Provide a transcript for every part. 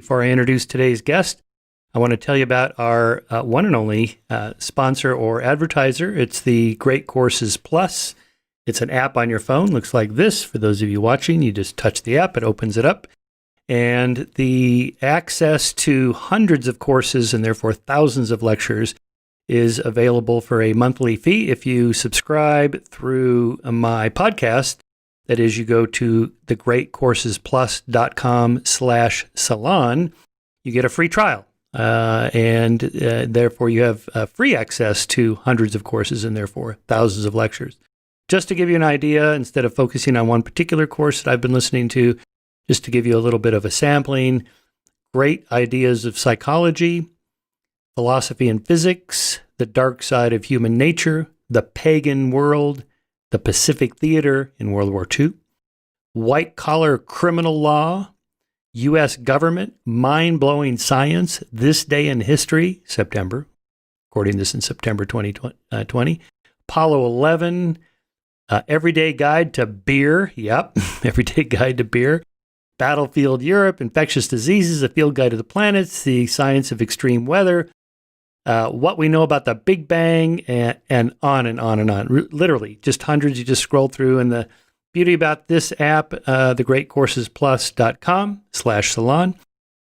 Before I introduce today's guest, I want to tell you about our one and only sponsor or advertiser. It's the Great Courses Plus. It's an app on your phone. Looks like this. For those of you watching, you just touch the app. It opens it up. And the access to hundreds of courses and therefore thousands of lectures is available for a monthly fee if you subscribe through my podcast. That is, you go to thegreatcoursesplus.com/salon. You get a free trial. And therefore you have free access to hundreds of courses and therefore thousands of lectures. Just to give you an idea, instead of focusing on one particular course that I've been listening to, just to give you a little bit of a sampling, great ideas of psychology, philosophy and physics, the dark side of human nature, the pagan world, the Pacific Theater in World War II, white-collar criminal law, U.S. government, mind-blowing science, this day in history, September, recording this in September 2020, Apollo 11, Everyday Guide to Beer, Everyday Guide to Beer, Battlefield Europe, Infectious Diseases, A Field Guide to the Planets, The Science of Extreme Weather, What We Know About the Big Bang, and on and on and on. Literally, just hundreds. You just scroll through, and the beauty about this app, thegreatcoursesplus.com/salon,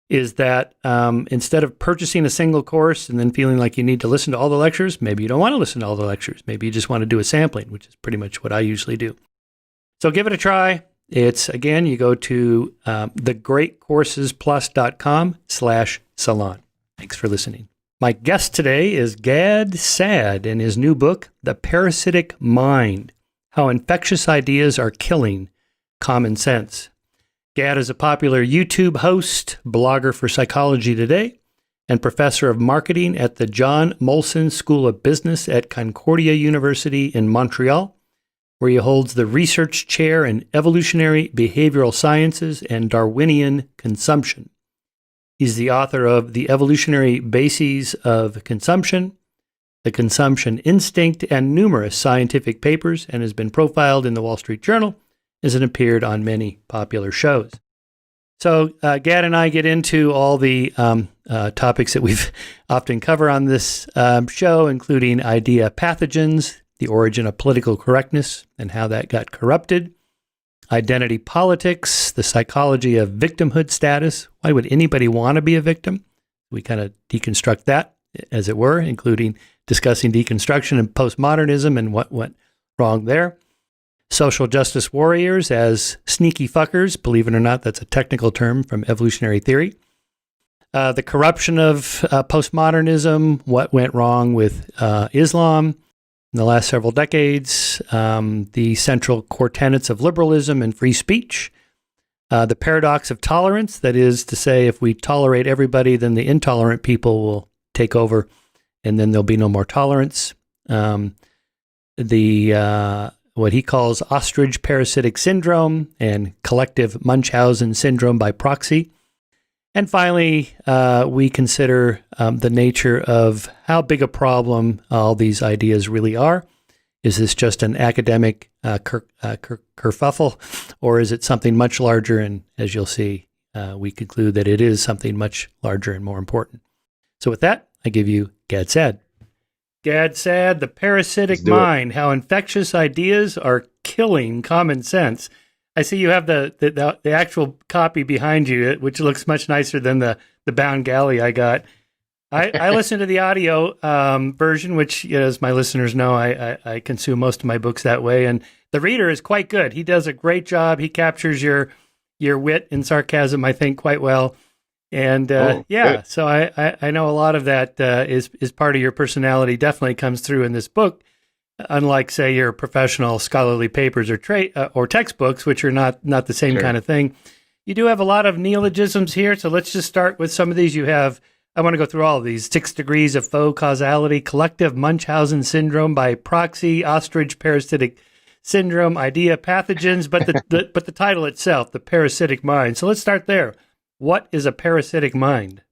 is that instead of purchasing a single course and then feeling like you need to listen to all the lectures, maybe you don't want to listen to all the lectures. Maybe you just want to do a sampling, which is pretty much what I usually do. So give it a try. It's, again, you go to thegreatcoursesplus.com/salon. Thanks for listening. My guest today is Gad Saad in his new book, The Parasitic Mind: How Infectious Ideas Are Killing Common Sense. Gad is a popular YouTube host, blogger for Psychology Today, and professor of marketing at the John Molson School of Business at Concordia University in Montreal, where he holds the research chair in evolutionary behavioral sciences and Darwinian consumption. He's the author of The Evolutionary Bases of Consumption, The Consumption Instinct, and numerous scientific papers, and has been profiled in the Wall Street Journal as it appeared on many popular shows. So Gad and I get into all the topics that we've often cover on this show, including idea pathogens, the origin of political correctness and how that got corrupted, identity politics, the psychology of victimhood status. Why would anybody want to be a victim? We kind of deconstruct that, as it were, including discussing deconstruction and postmodernism and what went wrong there. Social justice warriors as sneaky fuckers. Believe it or not, that's a technical term from evolutionary theory. The corruption of postmodernism, what went wrong with Islam in the last several decades, the central core tenets of liberalism and free speech, the paradox of tolerance, that is to say, if we tolerate everybody, then the intolerant people will take over, and then there'll be no more tolerance. What he calls ostrich parasitic syndrome and collective Munchausen syndrome by proxy. And finally, we consider the nature of how big a problem all these ideas really are. Is this just an academic kerfuffle, or is it something much larger? And as you'll see, we conclude that it is something much larger and more important. So with that, I give you Gad Saad. Gad Saad, The Parasitic Mind: How Infectious Ideas Are Killing Common Sense. I see you have the actual copy behind you, which looks much nicer than the bound galley I got. I listened to the audio version, which, as my listeners know, I consume most of my books that way. And the reader is quite good. He does a great job. He captures your wit and sarcasm, I think, quite well. And good. So I know a lot of that is part of your personality, definitely comes through in this book. Unlike, say, your professional scholarly papers or textbooks, which are not the same kind of thing. You do have a lot of neologisms here, so let's just start with some of these. You have, I want to go through all of these: 6 degrees of faux causality, collective Munchausen syndrome by proxy, ostrich parasitic syndrome, idea pathogens, but the title itself, The Parasitic Mind. So let's start there. What is a parasitic mind?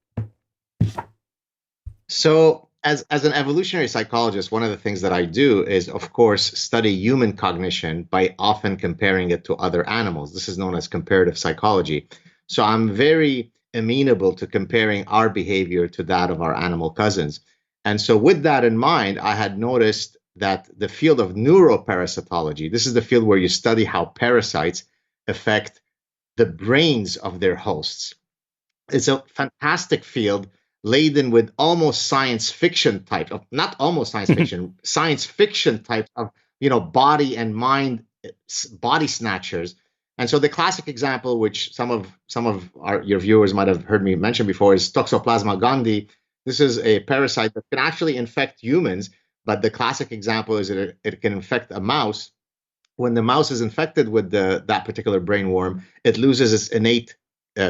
So as an evolutionary psychologist, one of the things that I do is, of course, study human cognition by often comparing it to other animals. This is known as comparative psychology. So I'm very amenable to comparing our behavior to that of our animal cousins. And so, with that in mind, I had noticed that the field of neuroparasitology, this is the field where you study how parasites affect the brains of their hosts. It's a fantastic field laden with almost science fiction type of, not almost science fiction, science fiction types of, body and mind body snatchers. And so the classic example, which some of your viewers might have heard me mention before, is Toxoplasma gondii. This is a parasite that can actually infect humans, but the classic example is that it can infect a mouse. When the mouse is infected with that particular brain worm, it loses its innate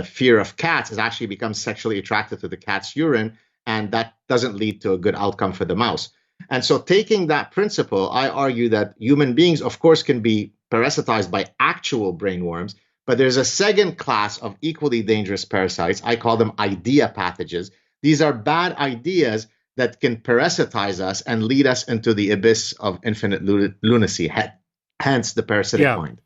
fear of cats. It actually becomes sexually attracted to the cat's urine, and that doesn't lead to a good outcome for the mouse. And so, taking that principle, I argue that human beings, of course, can be parasitized by actual brain worms, but there's a second class of equally dangerous parasites. I call them idea pathogens. These are bad ideas that can parasitize us and lead us into the abyss of infinite lunacy, hence the parasitic mind.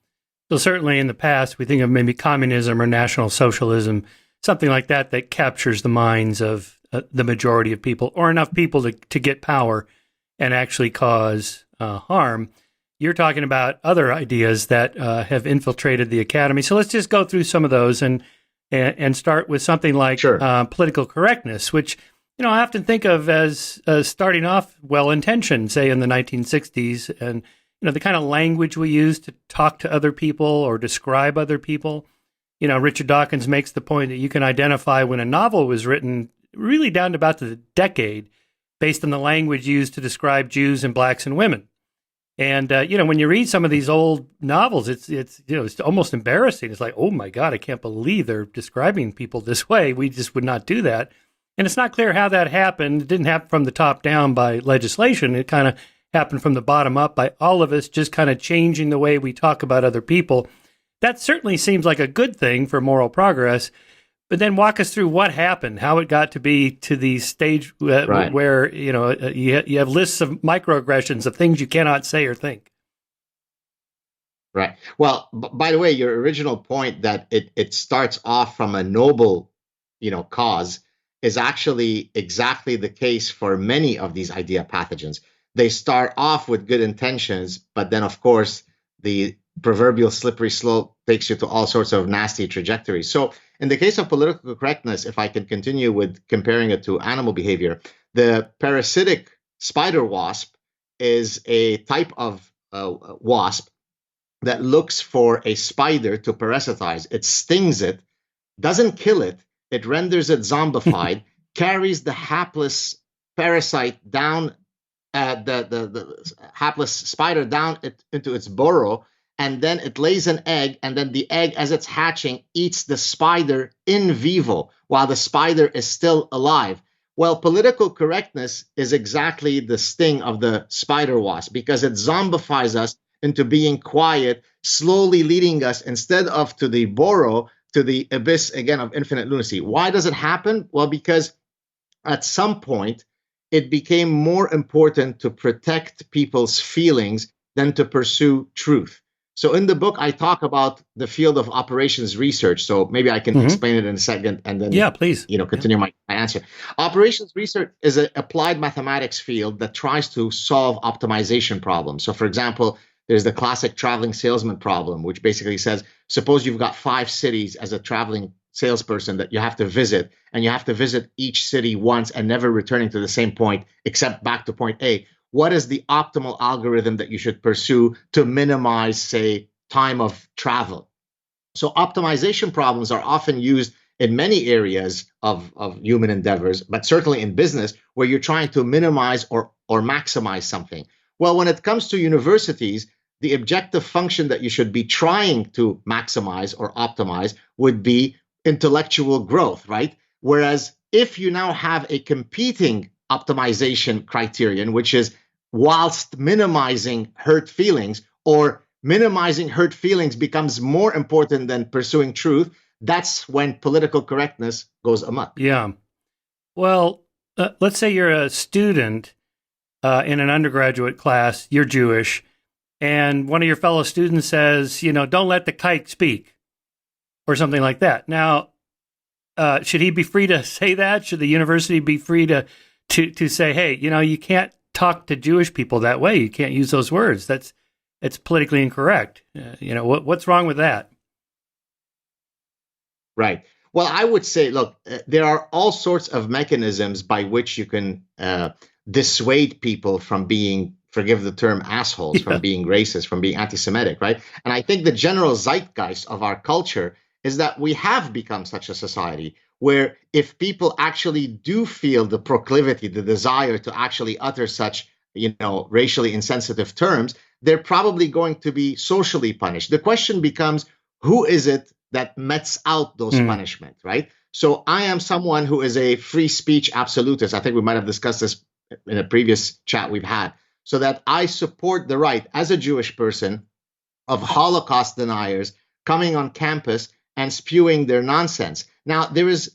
So certainly in the past, we think of maybe communism or National Socialism, something like that, that captures the minds of the majority of people, or enough people to get power and actually cause harm. You're talking about other ideas that have infiltrated the academy. So let's just go through some of those and start with something like political correctness, which I often think of as starting off well-intentioned, say in the 1960s, and the kind of language we use to talk to other people or describe other people. Richard Dawkins makes the point that you can identify when a novel was written really down to about the decade based on the language used to describe Jews and blacks and women. And, when you read some of these old novels, it's almost embarrassing. It's like, oh my God, I can't believe they're describing people this way. We just would not do that. And it's not clear how that happened. It didn't happen from the top down by legislation. It kind of happened from the bottom up by all of us just kind of changing the way we talk about other people. That certainly seems like a good thing for moral progress. But then walk us through what happened, how it got to be to the stage where you have lists of microaggressions of things you cannot say or think. Right. Well, by the way, your original point that it starts off from a noble, cause is actually exactly the case for many of these idea pathogens. They start off with good intentions, but then, of course, the proverbial slippery slope takes you to all sorts of nasty trajectories. So in the case of political correctness, if I can continue with comparing it to animal behavior, the parasitic spider wasp is a type of wasp that looks for a spider to parasitize. It stings it, doesn't kill it, it renders it zombified, carries the hapless parasite down, the hapless spider down into its burrow, and then it lays an egg, and then the egg, as it's hatching, eats the spider in vivo while the spider is still alive. Well, political correctness is exactly the sting of the spider wasp, because it zombifies us into being quiet, slowly leading us, instead of to the burrow, to the abyss again of infinite lunacy. Why does it happen? Well, because at some point, it became more important to protect people's feelings than to pursue truth. So in the book, I talk about the field of operations research. So maybe I can explain it in a second and then please. Continue my answer. Operations research is an applied mathematics field that tries to solve optimization problems. So for example, there's the classic traveling salesman problem, which basically says, suppose you've got 5 cities as a traveling salesperson that you have to visit, and you have to visit each city once and never returning to the same point except back to point A. What is the optimal algorithm that you should pursue to minimize, say, time of travel? So optimization problems are often used in many areas of human endeavors, but certainly in business, where you're trying to minimize or maximize something. Well, when it comes to universities, the objective function that you should be trying to maximize or optimize would be intellectual growth, right? Whereas if you now have a competing optimization criterion, which is whilst minimizing hurt feelings, or minimizing hurt feelings becomes more important than pursuing truth, that's when political correctness goes amok. Yeah. Well, let's say you're a student in an undergraduate class, you're Jewish, and one of your fellow students says, don't let the kite speak, or something like that. Now, should he be free to say that? Should the university be free to say, hey, you can't talk to Jewish people that way. You can't use those words. It's politically incorrect. What's wrong with that? Right. Well, I would say, look, there are all sorts of mechanisms by which you can dissuade people from being, forgive the term, assholes, from being racist, from being anti-Semitic, right? And I think the general zeitgeist of our culture is that we have become such a society where if people actually do feel the proclivity, the desire to actually utter such, racially insensitive terms, they're probably going to be socially punished. The question becomes, who is it that metes out those punishments, right? So I am someone who is a free speech absolutist. I think we might have discussed this in a previous chat we've had. So that I support the right, as a Jewish person, of Holocaust deniers coming on campus and spewing their nonsense. Now, there's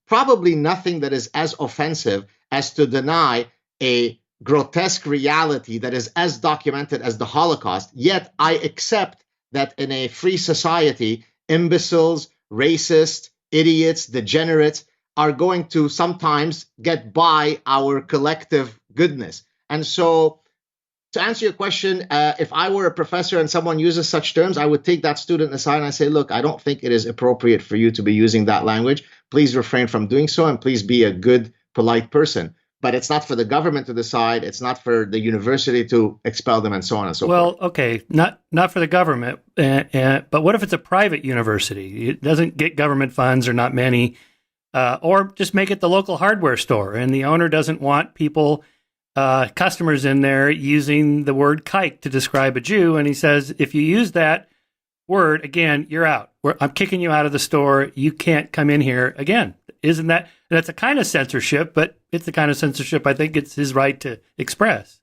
probably nothing that is as offensive as to deny a grotesque reality that is as documented as the Holocaust. Yet I accept that in a free society, imbeciles, racists, idiots, degenerates are going to sometimes get by our collective goodness. And so, to answer your question, if I were a professor and someone uses such terms, I would take that student aside and I say, look, I don't think it is appropriate for you to be using that language. Please refrain from doing so, and please be a good, polite person. But it's not for the government to decide. It's not for the university to expel them, and so on and so forth. Well, okay, not for the government. But what if it's a private university? It doesn't get government funds, or not many. Or just make it the local hardware store, and the owner doesn't want people, customers in there, using the word kike to describe a Jew. And he says, if you use that word again, you're out. I'm kicking you out of the store. You can't come in here again. Isn't that's a kind of censorship, but it's the kind of censorship I think it's his right to express.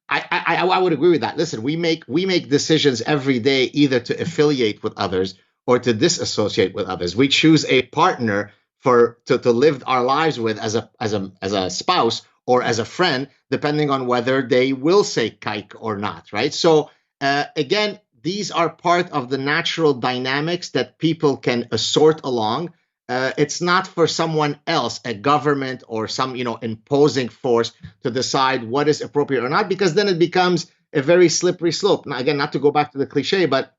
I would agree with that. Listen, we make decisions every day either to affiliate with others or to disassociate with others. We choose a partner to live our lives with as a spouse or as a friend, depending on whether they will say kike or not, right? So again, these are part of the natural dynamics that people can assort along. It's not for someone else, a government or some imposing force, to decide what is appropriate or not, because then it becomes a very slippery slope. Now, again, not to go back to the cliche, but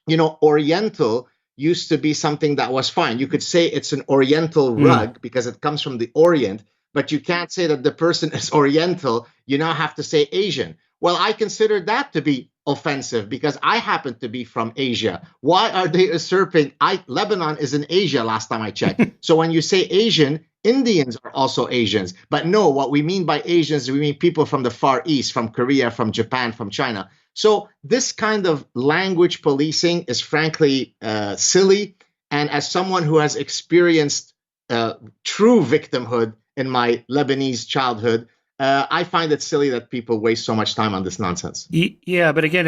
Oriental used to be something that was fine. You could say it's an Oriental rug because it comes from the Orient, but you can't say that the person is Oriental. You now have to say Asian. Well, I consider that to be offensive because I happen to be from Asia. Why are they usurping? Lebanon is in Asia, last time I checked. So when you say Asian, Indians are also Asians. But no, what we mean by Asians, we mean people from the Far East, from Korea, from Japan, from China. So this kind of language policing is frankly silly. And as someone who has experienced true victimhood in my Lebanese childhood, I find it silly that people waste so much time on this nonsense. Yeah, but again,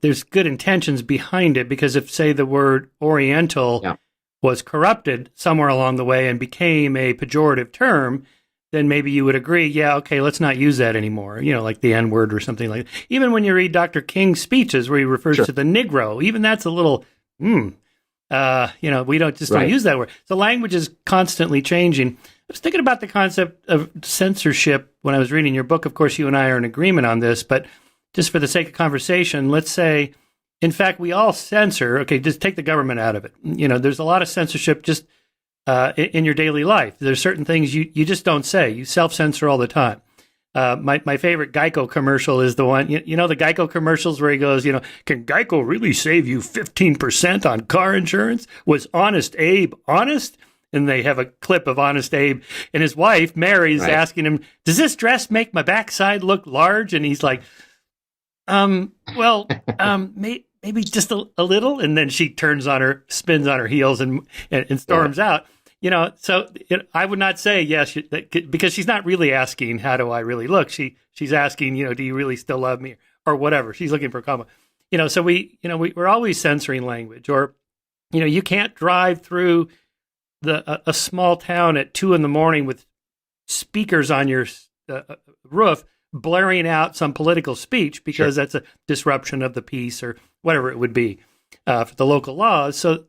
there's good intentions behind it, because if, say, the word Oriental was corrupted somewhere along the way and became a pejorative term, then maybe you would agree, yeah, okay, let's not use that anymore, like the N-word or something like that. Even when you read Dr. King's speeches where he refers to the Negro, even that's a little, we don't use that word. So language is constantly changing. I was thinking about the concept of censorship when I was reading your book. Of course, you and I are in agreement on this, but just for the sake of conversation, let's say, in fact, we all censor. Okay, just take the government out of it. There's a lot of censorship just in your daily life. There's certain things you just don't say. You self-censor all the time. My favorite Geico commercial is the one, the Geico commercials where he goes, can Geico really save you 15% on car insurance? Was Honest Abe honest? And they have a clip of Honest Abe and his wife, Mary, is asking him, does this dress make my backside look large? And he's like, maybe just a little. And then she spins on her heels and storms out. So I would not say yes, because she's not really asking, how do I really look? She's asking, do you really still love me, or whatever? She's looking for a comment. So we're always censoring language, or, you can't drive through a small town at 2 a.m. with speakers on your roof blaring out some political speech, because that's a disruption of the peace or whatever it would be. for the local laws. So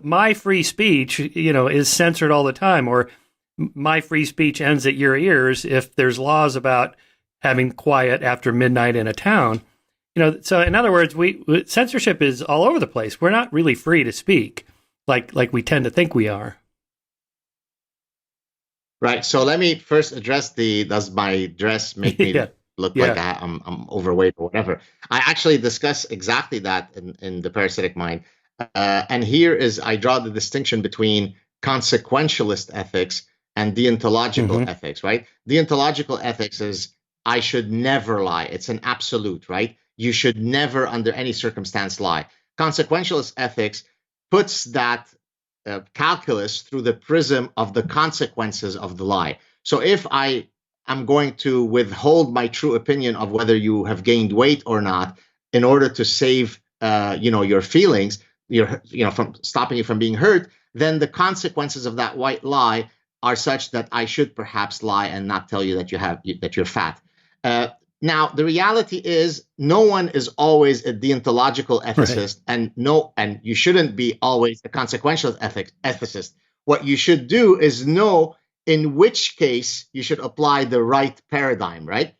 my free speech, is censored all the time, or my free speech ends at your ears if there's laws about having quiet after midnight in a town. So in other words, censorship is all over the place. We're not really free to speak like we tend to think we are. Right. So let me first address does my dress make me look like I'm overweight or whatever? I actually discuss exactly that in the Parasitic Mind. And here I draw the distinction between consequentialist ethics and deontological ethics, right? Deontological ethics is I should never lie. It's an absolute, right? You should never, under any circumstance, lie. Consequentialist ethics puts that calculus through the prism of the consequences of the lie. So if I'm going to withhold my true opinion of whether you have gained weight or not in order to save your feelings, from stopping you from being hurt, then the consequences of that white lie are such that I should perhaps lie and not tell you that you're fat. Now, the reality is no one is always a deontological ethicist, right. and you shouldn't be always a consequential ethicist. What you should do is know in which case you should apply the right paradigm, right?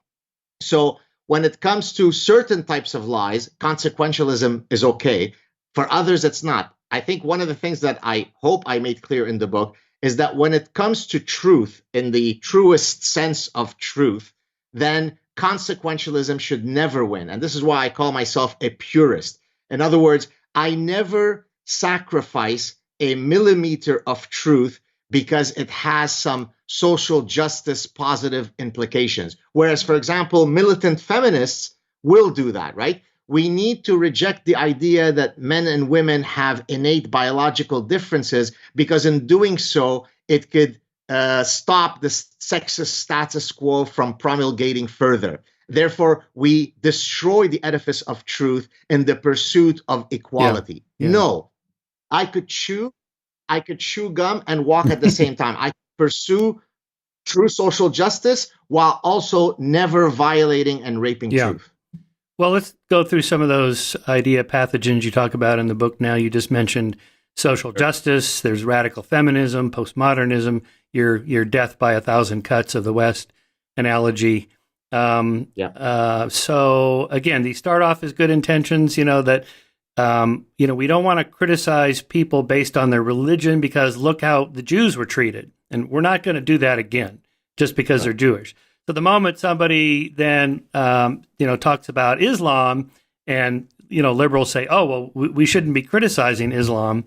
So when it comes to certain types of lies, consequentialism is okay. For others, it's not. I think one of the things that I hope I made clear in the book is that when it comes to truth, in the truest sense of truth, then consequentialism should never win. And this is why I call myself a purist. In other words, I never sacrifice a millimeter of truth because it has some social justice positive implications. Whereas, for example, militant feminists will do that, right? We need to reject the idea that men and women have innate biological differences, because in doing so, it could stop the sexist status quo from promulgating further. Therefore, we destroy the edifice of truth in the pursuit of equality. No, I could chew gum and walk at the same time. I pursue true social justice while also never violating and raping truth. Well, let's go through some of those idea pathogens you talk about in the book now. You just mentioned social justice. There's radical feminism, postmodernism, your death by 1,000 cuts of the West analogy. So again, these start off as good intentions, that we don't want to criticize people based on their religion because look how the Jews were treated. And we're not going to do that again just because they're Jewish. So the moment somebody then, talks about Islam and, liberals say, oh, well, we shouldn't be criticizing Islam.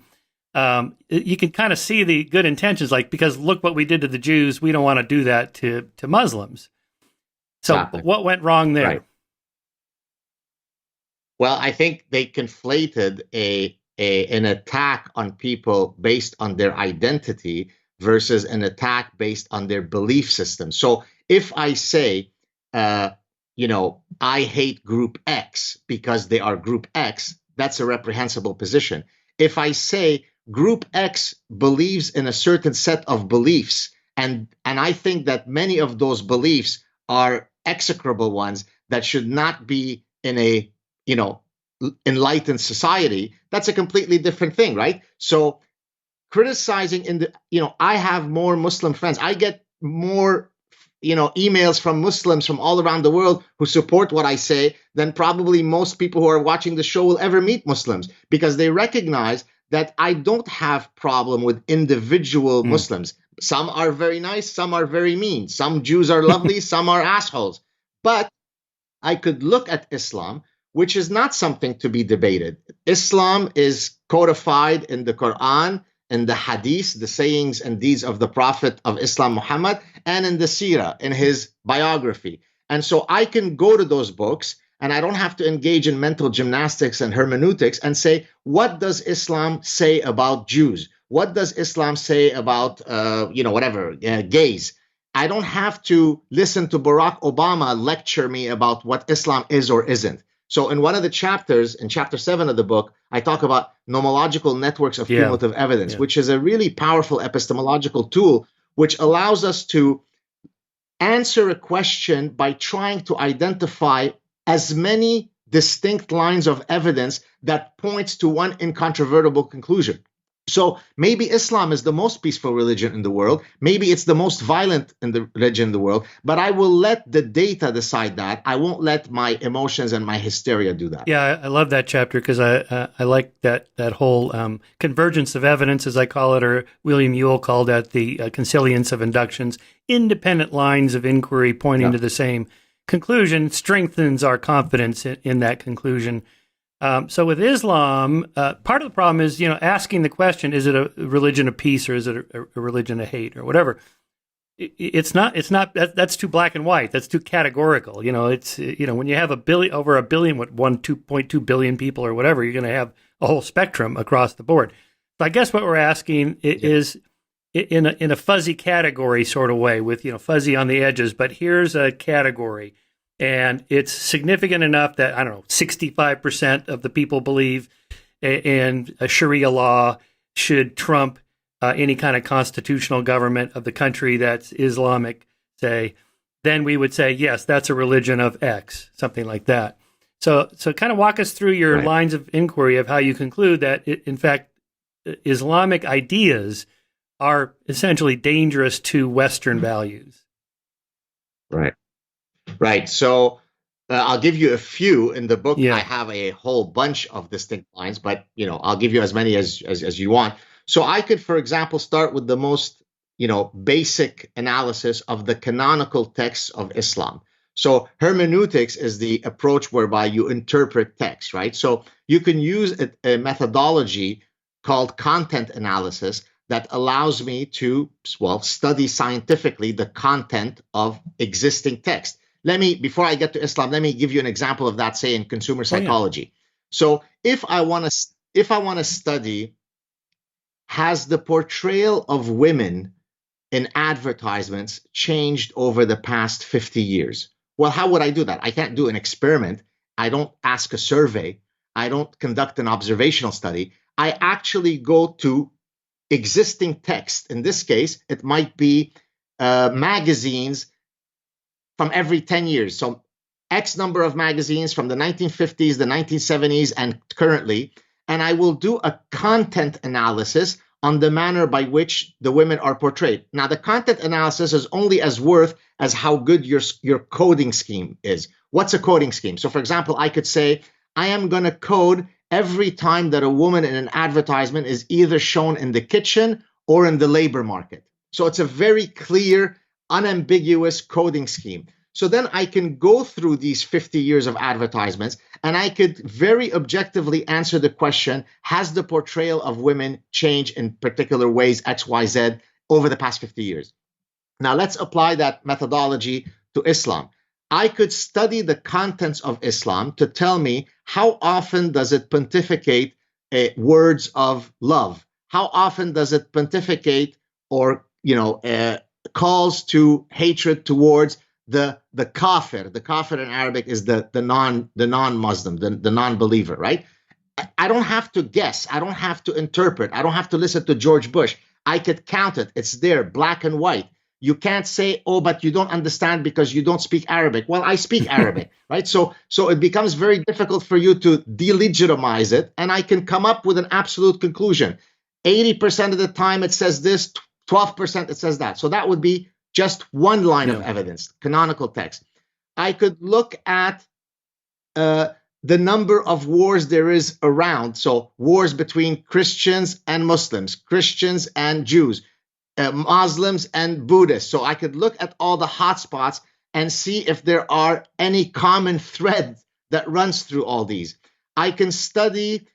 You can kind of see the good intentions, because look what we did to the Jews. We don't want to do that to Muslims. So what went wrong there? Right. Well, I think they conflated an attack on people based on their identity versus an attack based on their belief system. So if I say, I hate group X because they are group X, that's a reprehensible position. If I say group X believes in a certain set of beliefs, and I think that many of those beliefs are execrable ones that should not be in a, enlightened society, that's a completely different thing, right? So criticizing I have more Muslim friends. I get more, emails from Muslims from all around the world who support what I say than probably most people who are watching the show will ever meet Muslims, because they recognize that I don't have problem with individual Muslims. Some are very nice, some are very mean. Some Jews are lovely, some are assholes. But I could look at Islam, which is not something to be debated. Islam is codified in the Quran, in the Hadith, the sayings and deeds of the Prophet of Islam, Muhammad, and in the Seerah, in his biography. And so I can go to those books, and I don't have to engage in mental gymnastics and hermeneutics and say, what does Islam say about Jews? What does Islam say about, gays? I don't have to listen to Barack Obama lecture me about what Islam is or isn't. So in one of the chapters, in chapter 7 of the book, I talk about nomological networks of cumulative evidence, which is a really powerful epistemological tool, which allows us to answer a question by trying to identify as many distinct lines of evidence that points to one incontrovertible conclusion. So maybe Islam is the most peaceful religion in the world. Maybe it's the most violent in the religion in the world. But I will let the data decide that. I won't let my emotions and my hysteria do that. Yeah, I love that chapter because I like that whole convergence of evidence, as I call it, or William Ewell called that the consilience of inductions. Independent lines of inquiry pointing to the same conclusion strengthens our confidence in that conclusion. So with Islam, part of the problem is, asking the question, is it a religion of peace or is it a religion of hate or whatever? It's not, that's too black and white. That's too categorical. It's, when you have over a billion, 2.2 billion people or whatever, you're going to have a whole spectrum across the board. So I guess what we're asking is in a fuzzy category sort of way with, fuzzy on the edges, but here's a category. And it's significant enough that, 65% of the people believe in a Sharia law should trump any kind of constitutional government of the country that's Islamic, say, then we would say, yes, that's a religion of X, something like that. So kind of walk us through your lines of inquiry of how you conclude that, in fact, Islamic ideas are essentially dangerous to Western values. Right. So I'll give you a few in the book. I have a whole bunch of distinct lines, but I'll give you as many as you want. So I could, for example, start with the most basic analysis of the canonical texts of Islam. So hermeneutics is the approach whereby you interpret text, right? So you can use a methodology called content analysis that allows me to, study scientifically the content of existing text. Before I get to Islam, let me give you an example of that, say in consumer psychology. So if I want to study, has the portrayal of women in advertisements changed over the past 50 years? Well, how would I do that? I can't do an experiment. I don't ask a survey. I don't conduct an observational study. I actually go to existing text. In this case, it might be magazines from every 10 years. So X number of magazines from the 1950s, the 1970s, and currently. And I will do a content analysis on the manner by which the women are portrayed. Now, the content analysis is only as worth as how good your coding scheme is. What's a coding scheme? So, for example, I could say, I am going to code every time that a woman in an advertisement is either shown in the kitchen or in the labor market. So it's a very clear, unambiguous coding scheme. So then I can go through these 50 years of advertisements and I could very objectively answer the question, has the portrayal of women changed in particular ways, X, Y, Z, over the past 50 years? Now let's apply that methodology to Islam. I could study the contents of Islam to tell me how often does it pontificate words of love? How often does it pontificate or calls to hatred towards the kafir? The kafir in Arabic is the non-Muslim, the non-believer, right? I don't have to guess. I don't have to interpret. I don't have to listen to George Bush. I could count it. It's there, black and white. You can't say, oh, but you don't understand because you don't speak Arabic. Well, I speak Arabic, right? So it becomes very difficult for you to delegitimize it. And I can come up with an absolute conclusion. 80% of the time it says this, 12% it says that. So that would be just one line of evidence, canonical text. I could look at the number of wars there is around. So wars between Christians and Muslims, Christians and Jews, Muslims and Buddhists. So I could look at all the hotspots and see if there are any common threads that runs through all these. I can study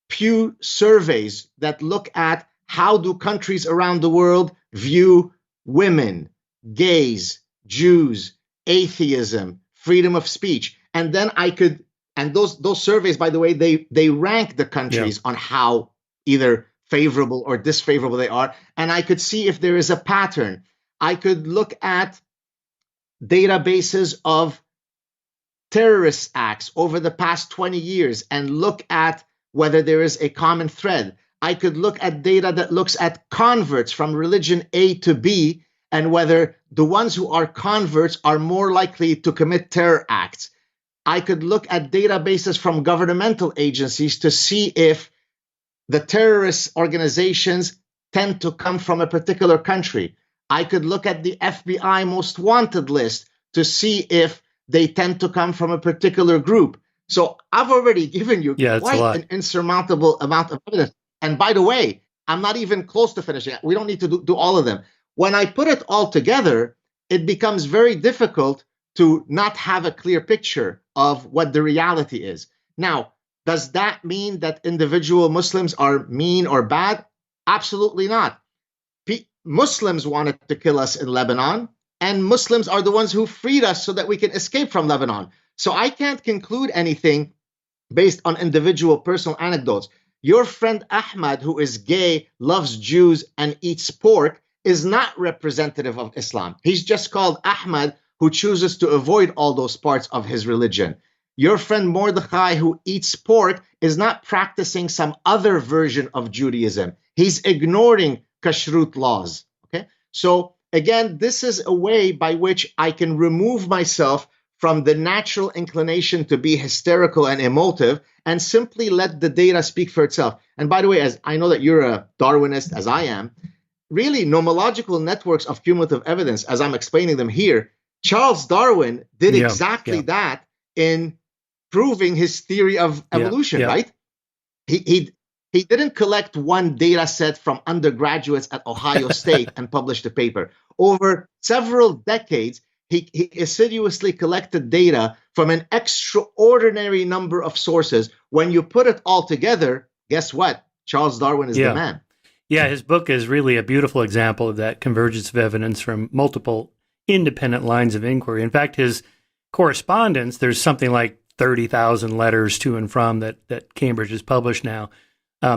Pew surveys that look at how do countries around the world view women, gays, Jews, atheism, freedom of speech. And then I could, and those surveys, by the way, they rank the countries on how either favorable or disfavorable they are. And I could see if there is a pattern. I could look at databases of terrorist acts over the past 20 years and look at whether there is a common thread. I could look at data that looks at converts from religion A to B and whether the ones who are converts are more likely to commit terror acts. I could look at databases from governmental agencies to see if the terrorist organizations tend to come from a particular country. I could look at the FBI most wanted list to see if they tend to come from a particular group. So I've already given you quite an insurmountable amount of evidence. And by the way, I'm not even close to finishing it. We don't need to do all of them. When I put it all together, it becomes very difficult to not have a clear picture of what the reality is. Now, does that mean that individual Muslims are mean or bad? Absolutely not. Muslims wanted to kill us in Lebanon, and Muslims are the ones who freed us so that we can escape from Lebanon. So I can't conclude anything based on individual personal anecdotes. Your friend Ahmad, who is gay, loves Jews, and eats pork, is not representative of Islam. He's just called Ahmad, who chooses to avoid all those parts of his religion. Your friend Mordechai, who eats pork, is not practicing some other version of Judaism. He's ignoring kashrut laws. Okay? So again, this is a way by which I can remove myself from the natural inclination to be hysterical and emotive and simply let the data speak for itself. And by the way, as I know that you're a Darwinist, as I am, really nomological networks of cumulative evidence, as I'm explaining them here, Charles Darwin did exactly that in proving his theory of evolution, right? He didn't collect one data set from undergraduates at Ohio State and publish the paper. Over several decades, he assiduously collected data from an extraordinary number of sources. When you put it all together, guess what? Charles Darwin is the man. Yeah, his book is really a beautiful example of that convergence of evidence from multiple independent lines of inquiry. In fact, his correspondence, there's something like 30,000 letters to and from that Cambridge has published now,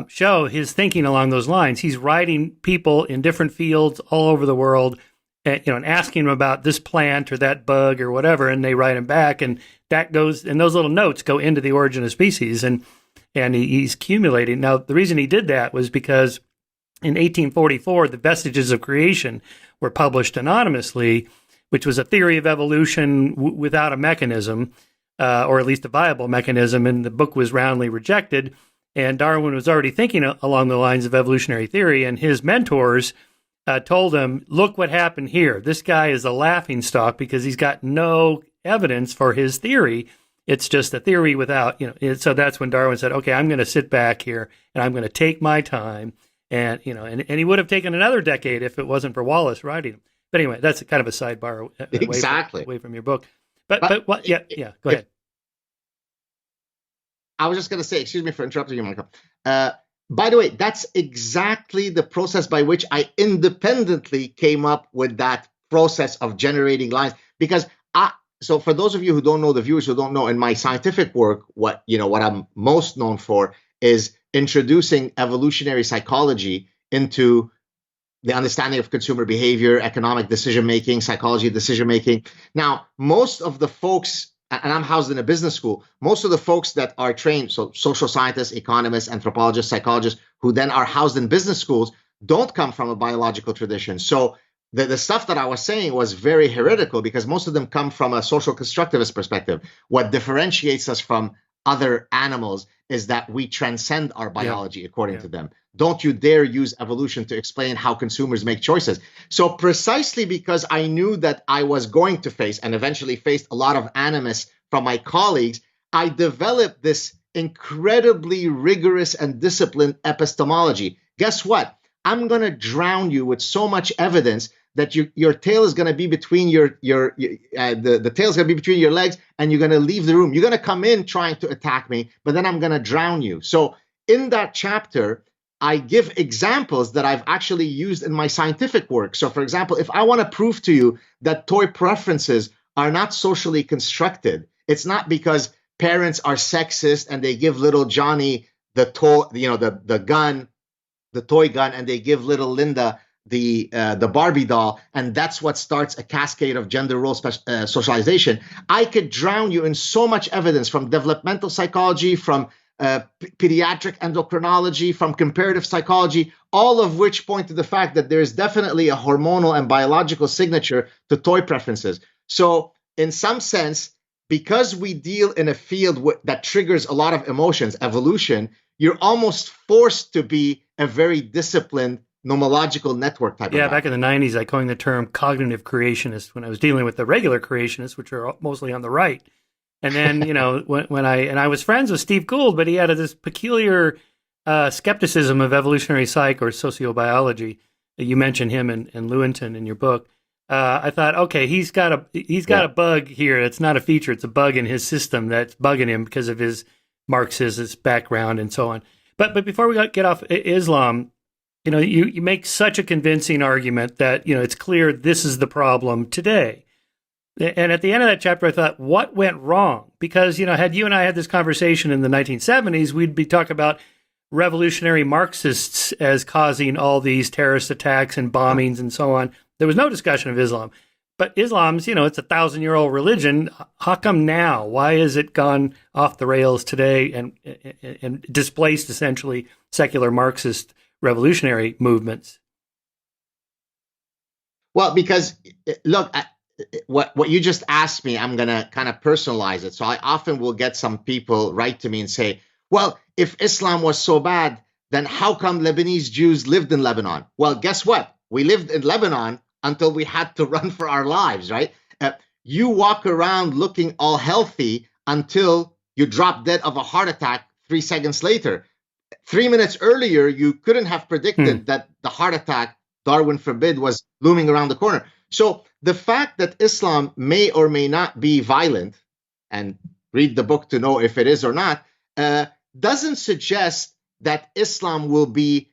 show his thinking along those lines. He's writing people in different fields all over the world, and asking them about this plant or that bug or whatever, and they write him back, and that goes, and those little notes go into the origin of species, and he's accumulating. Now, the reason he did that was because in 1844, the Vestiges of Creation were published anonymously, which was a theory of evolution without a mechanism, or at least a viable mechanism, and the book was roundly rejected. And Darwin was already thinking along the lines of evolutionary theory, and his mentors told him, look what happened here. This guy is a laughingstock because he's got no evidence for his theory. It's just a theory without, so that's when Darwin said, okay, I'm going to sit back here and I'm going to take my time. And, and he would have taken another decade if it wasn't for Wallace writing him. But anyway, that's kind of a sidebar away from your book. But what? Yeah, go ahead. I was just going to say, excuse me for interrupting you, Michael. By the way, that's exactly the process by which I independently came up with that process of generating lines. Because so for those of you who don't know, the viewers who don't know, in my scientific work, what I'm most known for is introducing evolutionary psychology into the understanding of consumer behavior, economic decision-making, psychology of decision-making. Now, most of the folks, and I'm housed in a business school, most of the folks that are trained, so social scientists, economists, anthropologists, psychologists, who then are housed in business schools, don't come from a biological tradition. So the stuff that I was saying was very heretical because most of them come from a social constructivist perspective. What differentiates us from other animals is that we transcend our biology, according to them. Don't you dare use evolution to explain how consumers make choices. So precisely because I knew that I was going to face and eventually faced a lot of animus from my colleagues, I developed this incredibly rigorous and disciplined epistemology. Guess what? I'm going to drown you with so much evidence that your tail is going to be between the tail is going to be between your legs, and you're going to leave the room. You're going to come in trying to attack me, but then I'm going to drown you. So in that chapter, I give examples that I've actually used in my scientific work. So for example, if I want to prove to you that toy preferences are not socially constructed, it's not because parents are sexist and they give little Johnny the toy, the gun, the toy gun, and they give little Linda the Barbie doll, and that's what starts a cascade of gender role socialization. I could drown you in so much evidence from developmental psychology, from pediatric endocrinology, from comparative psychology, all of which point to the fact that there is definitely a hormonal and biological signature to toy preferences. So in some sense, because we deal in a field that triggers a lot of emotions, evolution, you're almost forced to be a very disciplined nomological network type of guy. Back in the 90s, I coined the term cognitive creationist when I was dealing with the regular creationists, which are mostly on the right. And then, when I was friends with Steve Gould, but he had this peculiar skepticism of evolutionary psych or sociobiology. You mentioned him and Lewontin in your book. I thought, okay, he's got a bug here. It's not a feature; it's a bug in his system that's bugging him because of his Marxist background and so on. But before we get off Islam, you make such a convincing argument that it's clear this is the problem today. And at the end of that chapter, I thought, what went wrong? Because, had you and I had this conversation in the 1970s, we'd be talking about revolutionary Marxists as causing all these terrorist attacks and bombings and so on. There was no discussion of Islam. But Islam's, it's a 1,000-year-old religion. How come now? Why has it gone off the rails today and displaced essentially secular Marxist revolutionary movements? Well, because, look, what you just asked me, I'm going to kind of personalize it. So I often will get some people write to me and say, well, if Islam was so bad, then how come Lebanese Jews lived in Lebanon? Well, guess what? We lived in Lebanon until we had to run for our lives, right? You walk around looking all healthy until you drop dead of a heart attack 3 seconds later. 3 minutes earlier, you couldn't have predicted that the heart attack, Darwin forbid, was looming around the corner. So the fact that Islam may or may not be violent, and read the book to know if it is or not, doesn't suggest that Islam will be,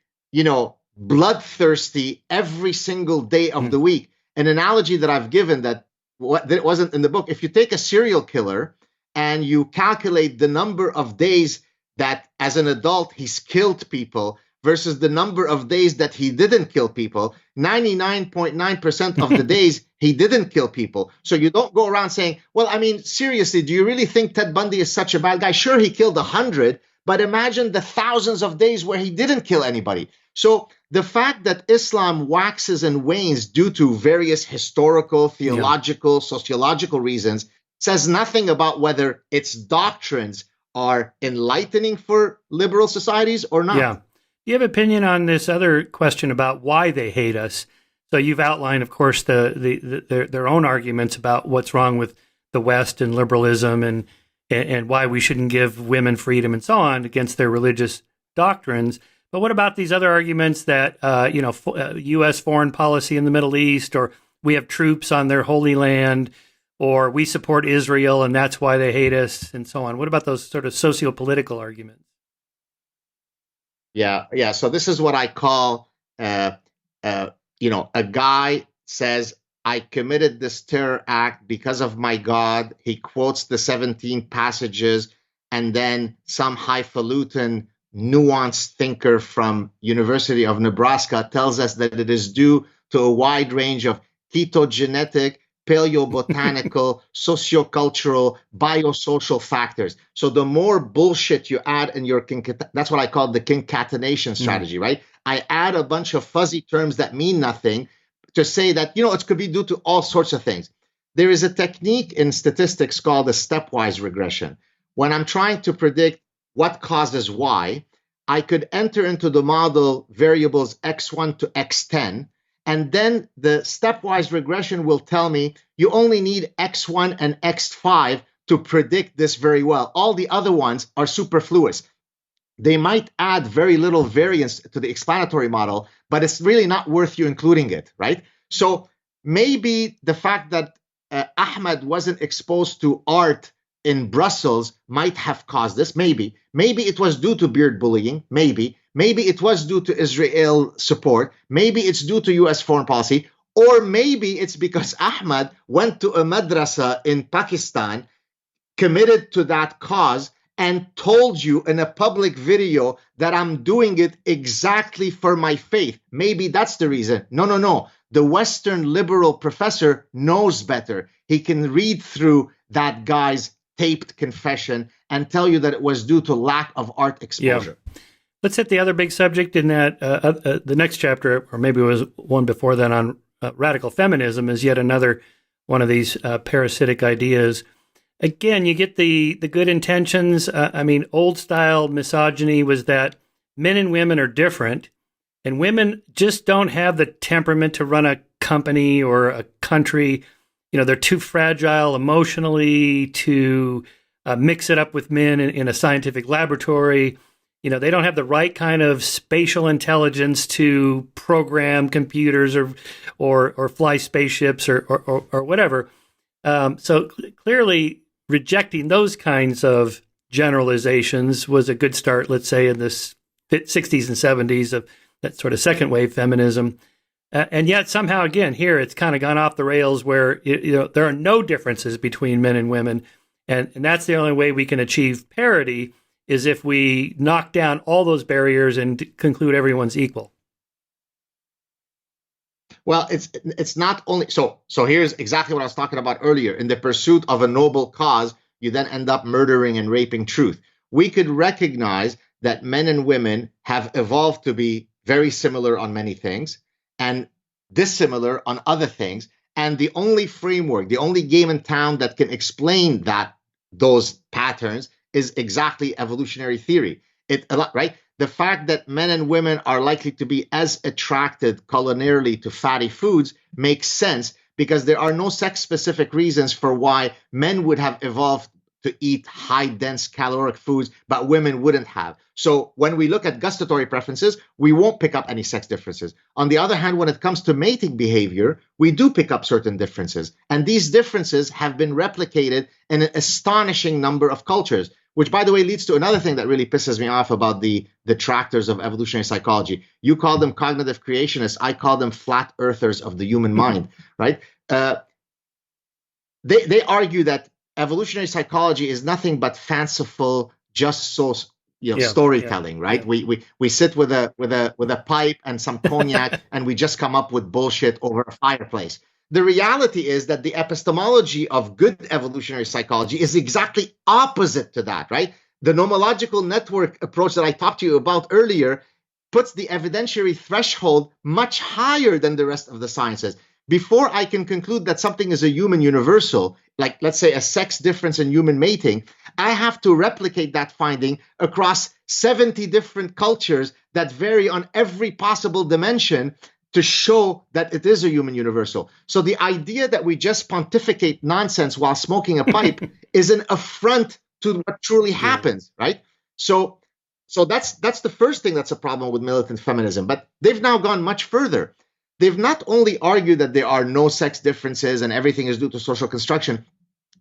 bloodthirsty every single day of the week. An analogy that I've given that wasn't in the book, if you take a serial killer and you calculate the number of days that as an adult he's killed people versus the number of days that he didn't kill people, 99.9% of the days he didn't kill people. So you don't go around saying, well, I mean, seriously, do you really think Ted Bundy is such a bad guy? Sure, he killed 100, but imagine the thousands of days where he didn't kill anybody. So the fact that Islam waxes and wanes due to various historical, theological, sociological reasons says nothing about whether its doctrines are enlightening for liberal societies or not. Yeah. Do you have an opinion on this other question about why they hate us? So you've outlined, of course, their own arguments about what's wrong with the West and liberalism and why we shouldn't give women freedom and so on against their religious doctrines. But what about these other arguments that, U.S. foreign policy in the Middle East, or we have troops on their holy land, or we support Israel and that's why they hate us and so on? What about those sort of socio-political arguments? Yeah. So this is what I call, a guy says, I committed this terror act because of my God. He quotes the 17 passages, and then some highfalutin, nuanced thinker from University of Nebraska tells us that it is due to a wide range of ketogenetic, paleobotanical, sociocultural, biosocial factors. So the more bullshit you add in your that's what I call the concatenation strategy, right? I add a bunch of fuzzy terms that mean nothing to say that, it could be due to all sorts of things. There is a technique in statistics called a stepwise regression. When I'm trying to predict what causes Y, I could enter into the model variables x1 to x10, and then the stepwise regression will tell me you only need x1 and x5 to predict this very well. All the other ones are superfluous. They might add very little variance to the explanatory model, but it's really not worth you including it, right? So maybe the fact that Ahmed wasn't exposed to art in Brussels might have caused this. Maybe it was due to beard bullying. Maybe it was due to Israel support. Maybe it's due to U.S. foreign policy. Or maybe it's because Ahmed went to a madrasa in Pakistan, committed to that cause, and told you in a public video that I'm doing it exactly for my faith. Maybe that's the reason. No. The Western liberal professor knows better. He can read through that guy's taped confession and tell you that it was due to lack of art exposure. Yeah. Let's hit the other big subject in that the next chapter, or maybe it was one before that, on radical feminism, is yet another one of these parasitic ideas. again, you get the good intentions. I mean, old style misogyny was that men and women are different, and women just don't have the temperament to run a company or a country. They're too fragile emotionally to mix it up with men in a scientific laboratory. They don't have the right kind of spatial intelligence to program computers or fly spaceships or whatever. So clearly, rejecting those kinds of generalizations was a good start, let's say, in the 60s and 70s of that sort of second wave feminism. And yet somehow, again, here it's kind of gone off the rails where there are no differences between men and women. And that's the only way we can achieve parity is if we knock down all those barriers and conclude everyone's equal. Well, it's not only so here's exactly what I was talking about earlier. In the pursuit of a noble cause, you then end up murdering and raping truth. We could recognize that men and women have evolved to be very similar on many things and dissimilar on other things. And the only framework, the only game in town that can explain those patterns is exactly evolutionary theory. Right? The fact that men and women are likely to be as attracted culinarily to fatty foods makes sense because there are no sex-specific reasons for why men would have evolved to eat high-dense caloric foods, but women wouldn't have. So when we look at gustatory preferences, we won't pick up any sex differences. On the other hand, when it comes to mating behavior, we do pick up certain differences. And these differences have been replicated in an astonishing number of cultures, which, by the way, leads to another thing that really pisses me off about the detractors of evolutionary psychology. You call them cognitive creationists. I call them flat earthers of the human mind, right? They argue that evolutionary psychology is nothing but fanciful, just so storytelling, right? Yeah. We sit with a pipe and some cognac, and we just come up with bullshit over a fireplace. The reality is that the epistemology of good evolutionary psychology is exactly opposite to that, right? The nomological network approach that I talked to you about earlier puts the evidentiary threshold much higher than the rest of the sciences. Before I can conclude that something is a human universal, like let's say a sex difference in human mating, I have to replicate that finding across 70 different cultures that vary on every possible dimension to show that it is a human universal. So the idea that we just pontificate nonsense while smoking a pipe is an affront to what truly happens, right? So that's the first thing that's a problem with militant feminism. But they've now gone much further. They've not only argued that there are no sex differences and everything is due to social construction,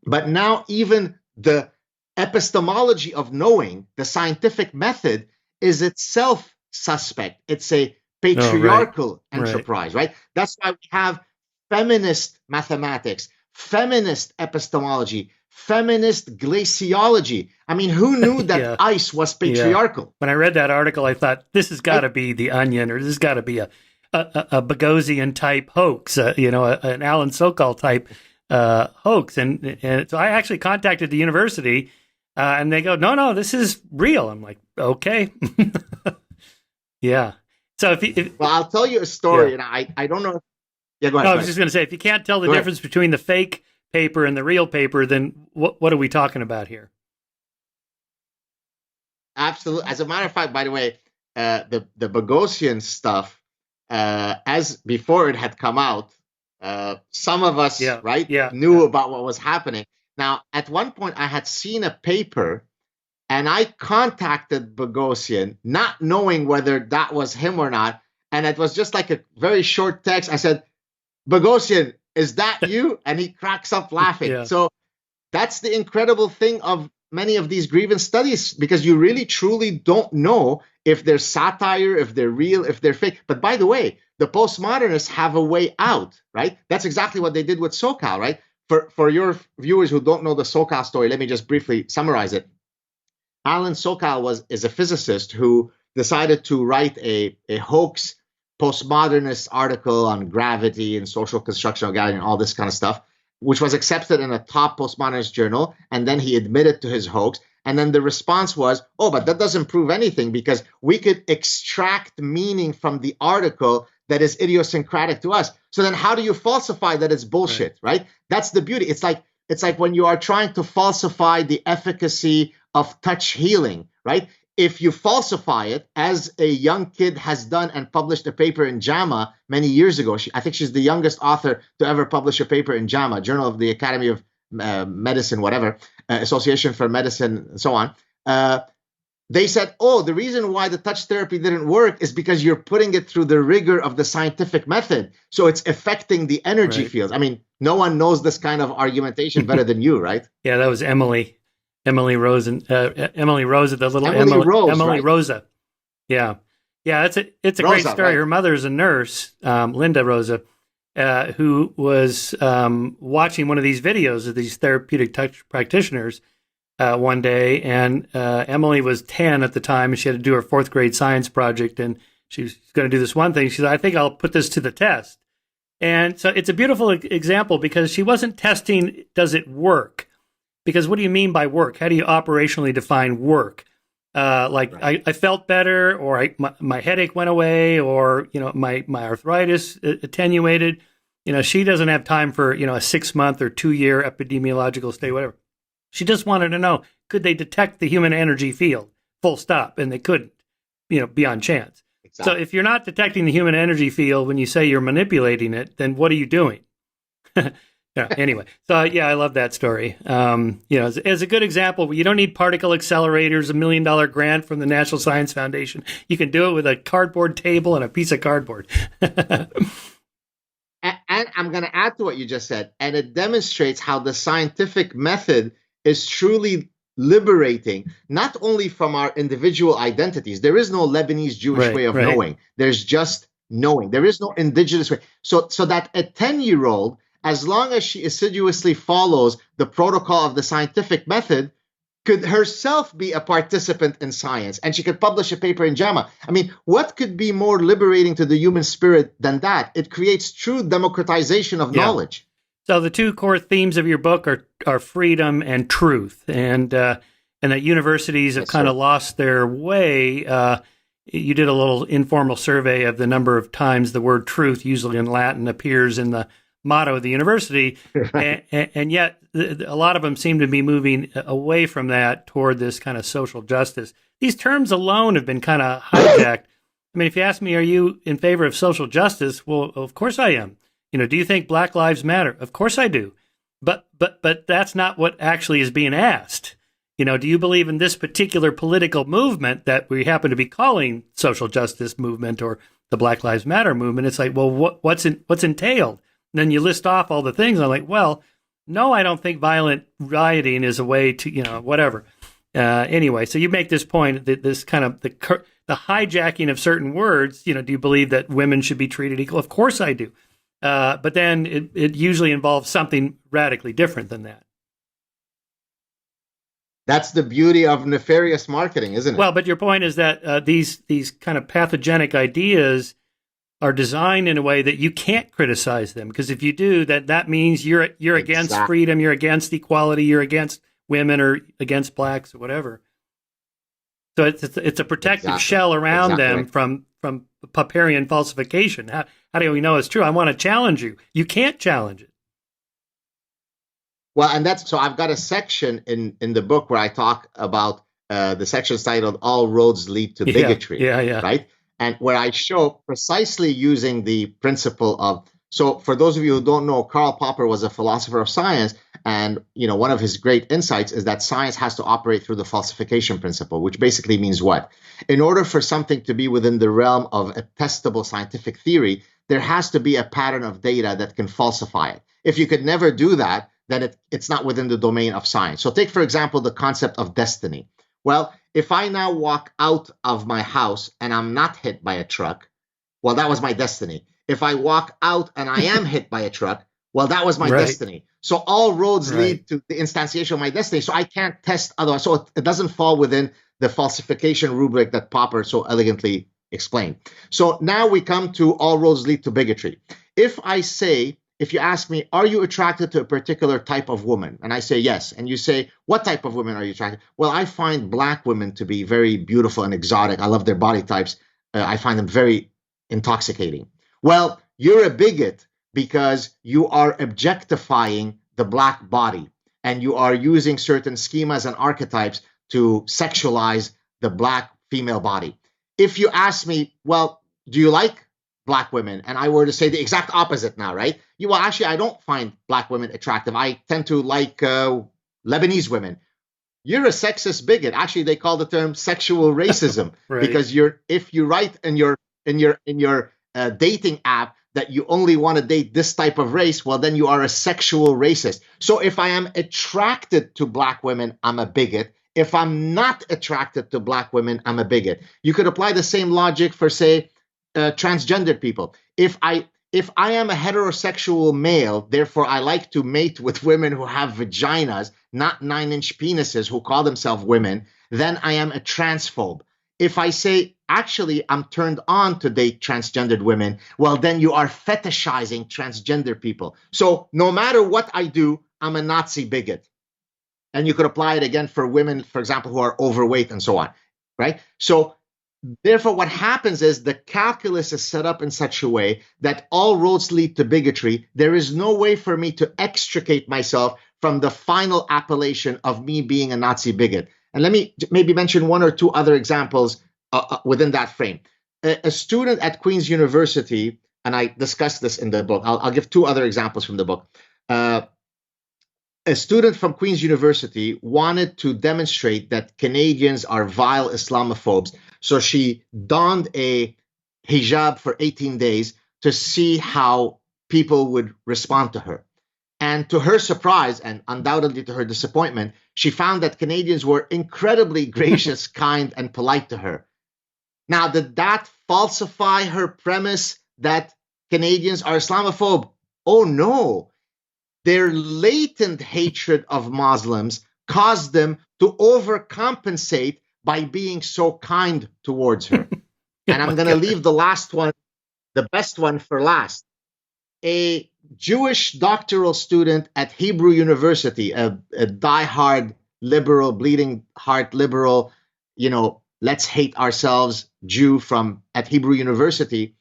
but now even the epistemology of knowing, the scientific method, is itself suspect. It's a patriarchal enterprise, right? That's why we have feminist mathematics, feminist epistemology, feminist glaciology. I mean, who knew that ice was patriarchal? Yeah. When I read that article, I thought, this has got to be The Onion, or this has got to be a Boghossian type hoax, an Alan Sokal type hoax. And so I actually contacted the university and they go, no, this is real. I'm like, okay. Yeah. So well, I'll tell you a story, and I don't know. Yeah, go ahead. No, I was just going to say, if you can't tell the difference between the fake paper and the real paper, then what are we talking about here? Absolutely. As a matter of fact, by the way, the Boghossian stuff, as before it had come out, some of us knew about what was happening. Now, at one point, I had seen a paper, and I contacted Boghossian, not knowing whether that was him or not. And it was just like a very short text. I said, Boghossian, is that you? And he cracks up laughing. Yeah. So that's the incredible thing of many of these grievance studies, because you really truly don't know if they're satire, if they're real, if they're fake. But by the way, the postmodernists have a way out, right? That's exactly what they did with Sokal, right? For your viewers who don't know the Sokal story, let me just briefly summarize it. Alan Sokal is a physicist who decided to write a hoax postmodernist article on gravity and social construction of gravity and all this kind of stuff, which was accepted in a top postmodernist journal. And then he admitted to his hoax. And then the response was, oh, but that doesn't prove anything, because we could extract meaning from the article that is idiosyncratic to us. So then how do you falsify that it's bullshit, right? That's the beauty. It's like It's like when you are trying to falsify the efficacy of touch healing, right? If you falsify it, as a young kid has done and published a paper in JAMA many years ago, I think she's the youngest author to ever publish a paper in JAMA, Journal of the Academy of Medicine, whatever, Association for Medicine, and so on. They said, oh, the reason why the touch therapy didn't work is because you're putting it through the rigor of the scientific method. So it's affecting the energy fields. I mean, no one knows this kind of argumentation better than you, right? Yeah, that was Emily Rosa, Emily Rosa, the little Emily Rosa. Yeah. Yeah, it's a great story. Right? Her mother's a nurse, Linda Rosa, who was watching one of these videos of these therapeutic touch practitioners one day, and Emily was 10 at the time, and she had to do her 4th grade science project, and she was going to do this one thing. She said, I think I'll put this to the test. And so it's a beautiful example because she wasn't testing, does it work? Because what do you mean by work? How do you operationally define work? I felt better, or my headache went away, or my arthritis attenuated. She doesn't have time for a 6-month or 2-year epidemiological study, whatever. She just wanted to know, could they detect the human energy field? Full stop. And they couldn't, beyond chance. Exactly. So if you're not detecting the human energy field when you say you're manipulating it, then what are you doing? Anyway, so yeah, I love that story. As a good example, you don't need particle accelerators, $1 million grant from the National Science Foundation. You can do it with a cardboard table and a piece of cardboard. And I'm going to add to what you just said, and it demonstrates how the scientific method is truly liberating, not only from our individual identities. There is no Lebanese Jewish way of knowing. There's just knowing. There is no indigenous way. So that a 10-year-old, as long as she assiduously follows the protocol of the scientific method, could herself be a participant in science, and she could publish a paper in JAMA. I mean, what could be more liberating to the human spirit than that? It creates true democratization of knowledge. So the 2 core themes of your book are freedom and truth, and that universities have kind of lost their way. You did a little informal survey of the number of times the word truth, usually in Latin, appears in the motto of the university, and yet a lot of them seem to be moving away from that toward this kind of social justice. These terms alone have been kind of hijacked. I mean, if you ask me, are you in favor of social justice? Well, of course I am. Do you think Black Lives Matter? Of course I do. But that's not what actually is being asked. Do you believe in this particular political movement that we happen to be calling social justice movement or the Black Lives Matter movement? It's like, well, what's entailed? And then you list off all the things. I'm like, well, no, I don't think violent rioting is a way to, whatever. Anyway, so you make this point that this kind of the hijacking of certain words, do you believe that women should be treated equal? Of course I do. But then it usually involves something radically different than that. That's the beauty of nefarious marketing, isn't it? Well, but your point is that these kind of pathogenic ideas are designed in a way that you can't criticize them, because if you do, that means you're against freedom, you're against equality, you're against women or against blacks or whatever. So it's a protective shell around them from Popperian falsification. How do we know it's true? I want to challenge you. You can't challenge it. Well, and so I've got a section in the book where I talk about the section's titled "All Roads Lead to Bigotry." Yeah. Right. And where I show precisely using the principle of, so for those of you who don't know, Karl Popper was a philosopher of science. And, one of his great insights is that science has to operate through the falsification principle, which basically means what? In order for something to be within the realm of a testable scientific theory, there has to be a pattern of data that can falsify it. If you could never do that, then it's not within the domain of science. So take, for example, the concept of destiny. Well, if I now walk out of my house and I'm not hit by a truck, well, that was my destiny. If I walk out and I am hit by a truck, well, that was my destiny. So all roads lead to the instantiation of my destiny. So I can't test otherwise. So it doesn't fall within the falsification rubric that Popper so elegantly explained. So now we come to all roads lead to bigotry. If you ask me, are you attracted to a particular type of woman? And I say yes. And you say, what type of women are you attracted to? Well, I find black women to be very beautiful and exotic. I love their body types. I find them very intoxicating. Well, you're a bigot because you are objectifying the black body. and you are using certain schemas and archetypes to sexualize the Black female body. If you ask me, well, do you like Black women? And I were to say the exact opposite now, right? Well, actually, I don't find Black women attractive. I tend to like Lebanese women. You're a sexist bigot. Actually, they call the term sexual racism Right. because if you write in your dating app that you only want to date this type of race, well, then you are a sexual racist. So if I am attracted to Black women, I'm a bigot. If I'm not attracted to Black women, I'm a bigot. You could apply the same logic for, say, transgendered people. If I am a heterosexual male, therefore I like to mate with women who have vaginas, not 9-inch penises, who call themselves women, then I am a transphobe. If I say, actually, I'm turned on to date transgendered women, well, then you are fetishizing transgender people. So no matter what I do, I'm a Nazi bigot. And you could apply it again for women, for example, who are overweight and so on, right? So therefore, what happens is the calculus is set up in such a way that all roads lead to bigotry. There is no way for me to extricate myself from the final appellation of me being a Nazi bigot. And let me maybe mention one or two other examples within that frame. A student at Queen's University, and I discussed this in the book. I'll give two other examples from the book. A student from Queen's University wanted to demonstrate that Canadians are vile Islamophobes. So she donned a hijab for 18 days to see how people would respond to her. And to her surprise, and undoubtedly to her disappointment, she found that Canadians were incredibly gracious, kind, and polite to her. Now, did that falsify her premise that Canadians are Islamophobe? Oh, no. Their latent hatred of Muslims caused them to overcompensate by being so kind towards her. And I'm going to leave the last one, the best one, for last. A Jewish doctoral student at Hebrew University, a diehard liberal, bleeding heart liberal, let's hate ourselves Jew at Hebrew University,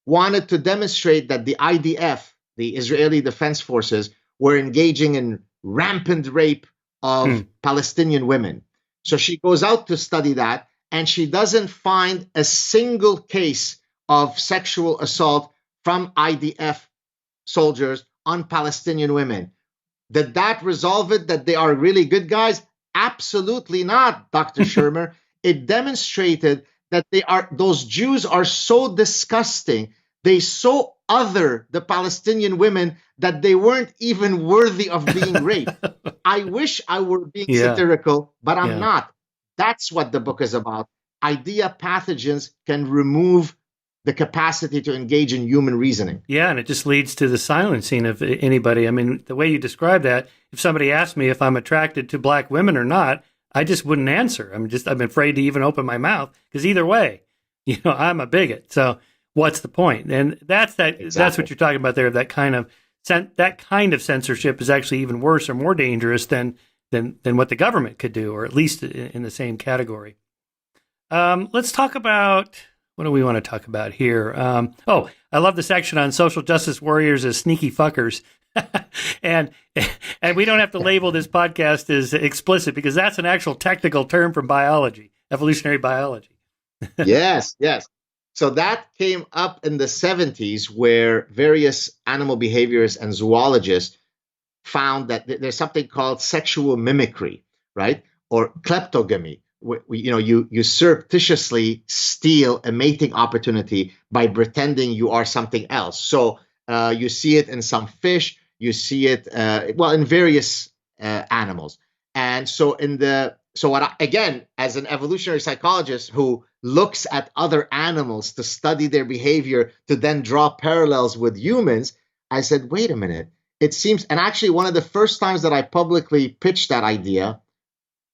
wanted to demonstrate that the IDF, the Israeli Defense Forces, were engaging in rampant rape of Palestinian women. So she goes out to study that, and she doesn't find a single case of sexual assault from IDF soldiers on Palestinian women. Did that resolve it, that they are really good guys? Absolutely not, Dr. Shermer. It demonstrated that those Jews are so disgusting. They so other the Palestinian women that they weren't even worthy of being raped. I wish I were being satirical, but I'm not. That's what the book is about. Idea pathogens can remove the capacity to engage in human reasoning. Yeah, and it just leads to the silencing of anybody. I mean, the way you describe that, if somebody asked me if I'm attracted to Black women or not, I just wouldn't answer. I'm afraid to even open my mouth, because either way, I'm a bigot. So what's the point? And that's what you're talking about there. That kind of censorship is actually even worse or more dangerous than what the government could do, or at least in the same category. Let's talk about, what do we want to talk about here? I love the section on social justice warriors as sneaky fuckers. and we don't have to label this podcast as explicit, because that's an actual technical term from biology, evolutionary biology. Yes. So that came up in the 70s, where various animal behaviorists and zoologists found that there's something called sexual mimicry, right? Or kleptogamy. You surreptitiously steal a mating opportunity by pretending you are something else. So you see it in some fish, you see it in various animals. And so again, as an evolutionary psychologist who looks at other animals to study their behavior to then draw parallels with humans, I said, wait a minute. It seems, and actually one of the first times that I publicly pitched that idea,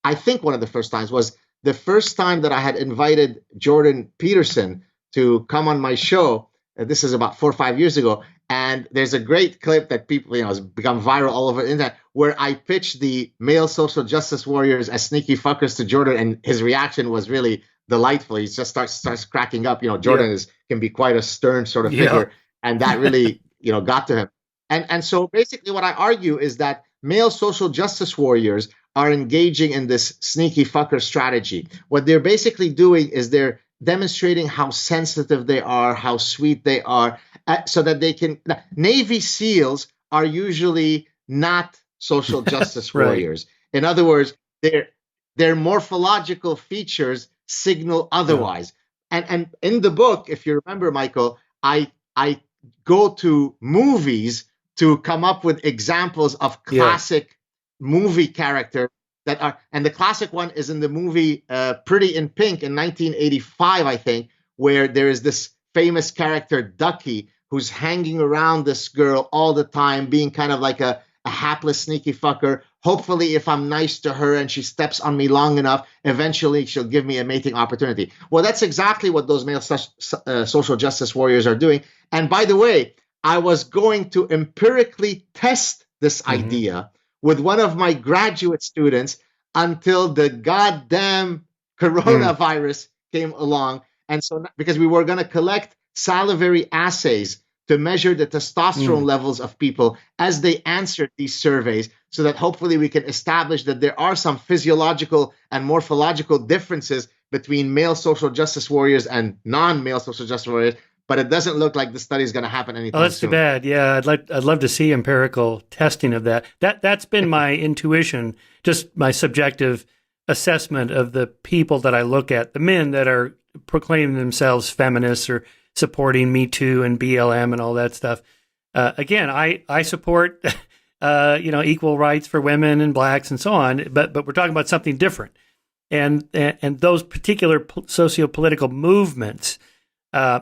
I think one of the first times was the first time that I had invited Jordan Peterson to come on my show. This is about 4 or 5 years ago. And there's a great clip that people, has become viral all over the internet, where I pitched the male social justice warriors as sneaky fuckers to Jordan, and his reaction was really delightful. He just starts cracking up. Jordan can be quite a stern sort of figure, and that really, got to him. And so basically what I argue is that male social justice warriors are engaging in this sneaky fucker strategy. What they're basically doing is they're demonstrating how sensitive they are, how sweet they are, so that they can. Navy SEALs are usually not social justice Right. warriors. In other words, their morphological features signal otherwise. And in the book, if you remember, Michael, I go to movies to come up with examples of classic movie characters that are, and the classic one is in the movie Pretty in Pink in 1985, I think, where there is this famous character Ducky who's hanging around this girl all the time, being kind of like a hapless, sneaky fucker. Hopefully, if I'm nice to her and she steps on me long enough, eventually she'll give me a mating opportunity. Well, that's exactly what those male social justice warriors are doing. And by the way, I was going to empirically test this idea with one of my graduate students until the goddamn coronavirus came along. And so, because we were going to collect salivary assays to measure the testosterone levels of people as they answered these surveys, so that hopefully we can establish that there are some physiological and morphological differences between male social justice warriors and non-male social justice warriors. But it doesn't look like the study is going to happen anytime soon. Oh, that's too bad. Yeah, I'd love to see empirical testing of that. That's been my intuition, just my subjective assessment of the people that I look at, the men that are proclaiming themselves feminists or supporting Me Too and BLM and all that stuff. Again, I support equal rights for women and blacks and so on, but we're talking about something different. And those particular socio-political movements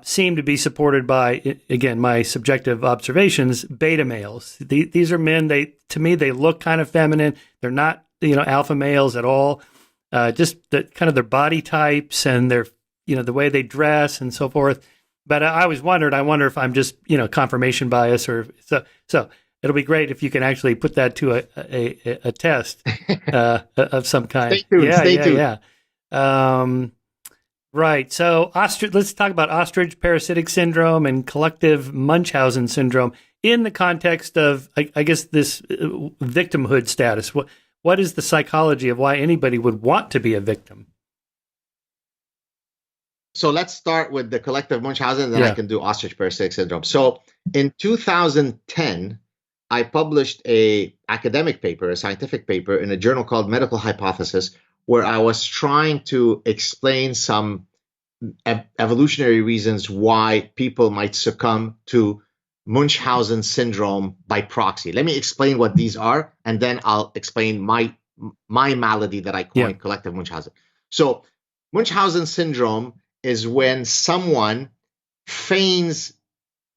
seem to be supported by, again, my subjective observations, beta males. These are men, to me, they look kind of feminine. They're not, alpha males at all. Just kind of their body types and their, the way they dress and so forth. But I always wondered, if I'm just, confirmation bias or so it'll be great if you can actually put that to a test of some kind. Stay tuned. Right. So let's talk about ostrich parasitic syndrome and collective Munchausen syndrome in the context of, I guess, this victimhood status. What is the psychology of why anybody would want to be a victim? So let's start with the collective Munchausen, and then I can do ostrich parasitic syndrome. So in 2010, I published a academic paper, a scientific paper, in a journal called Medical Hypothesis, where I was trying to explain some evolutionary reasons why people might succumb to Munchausen syndrome by proxy. Let me explain what these are, and then I'll explain my malady that I coined, collective Munchausen. So Munchausen syndrome is when someone feigns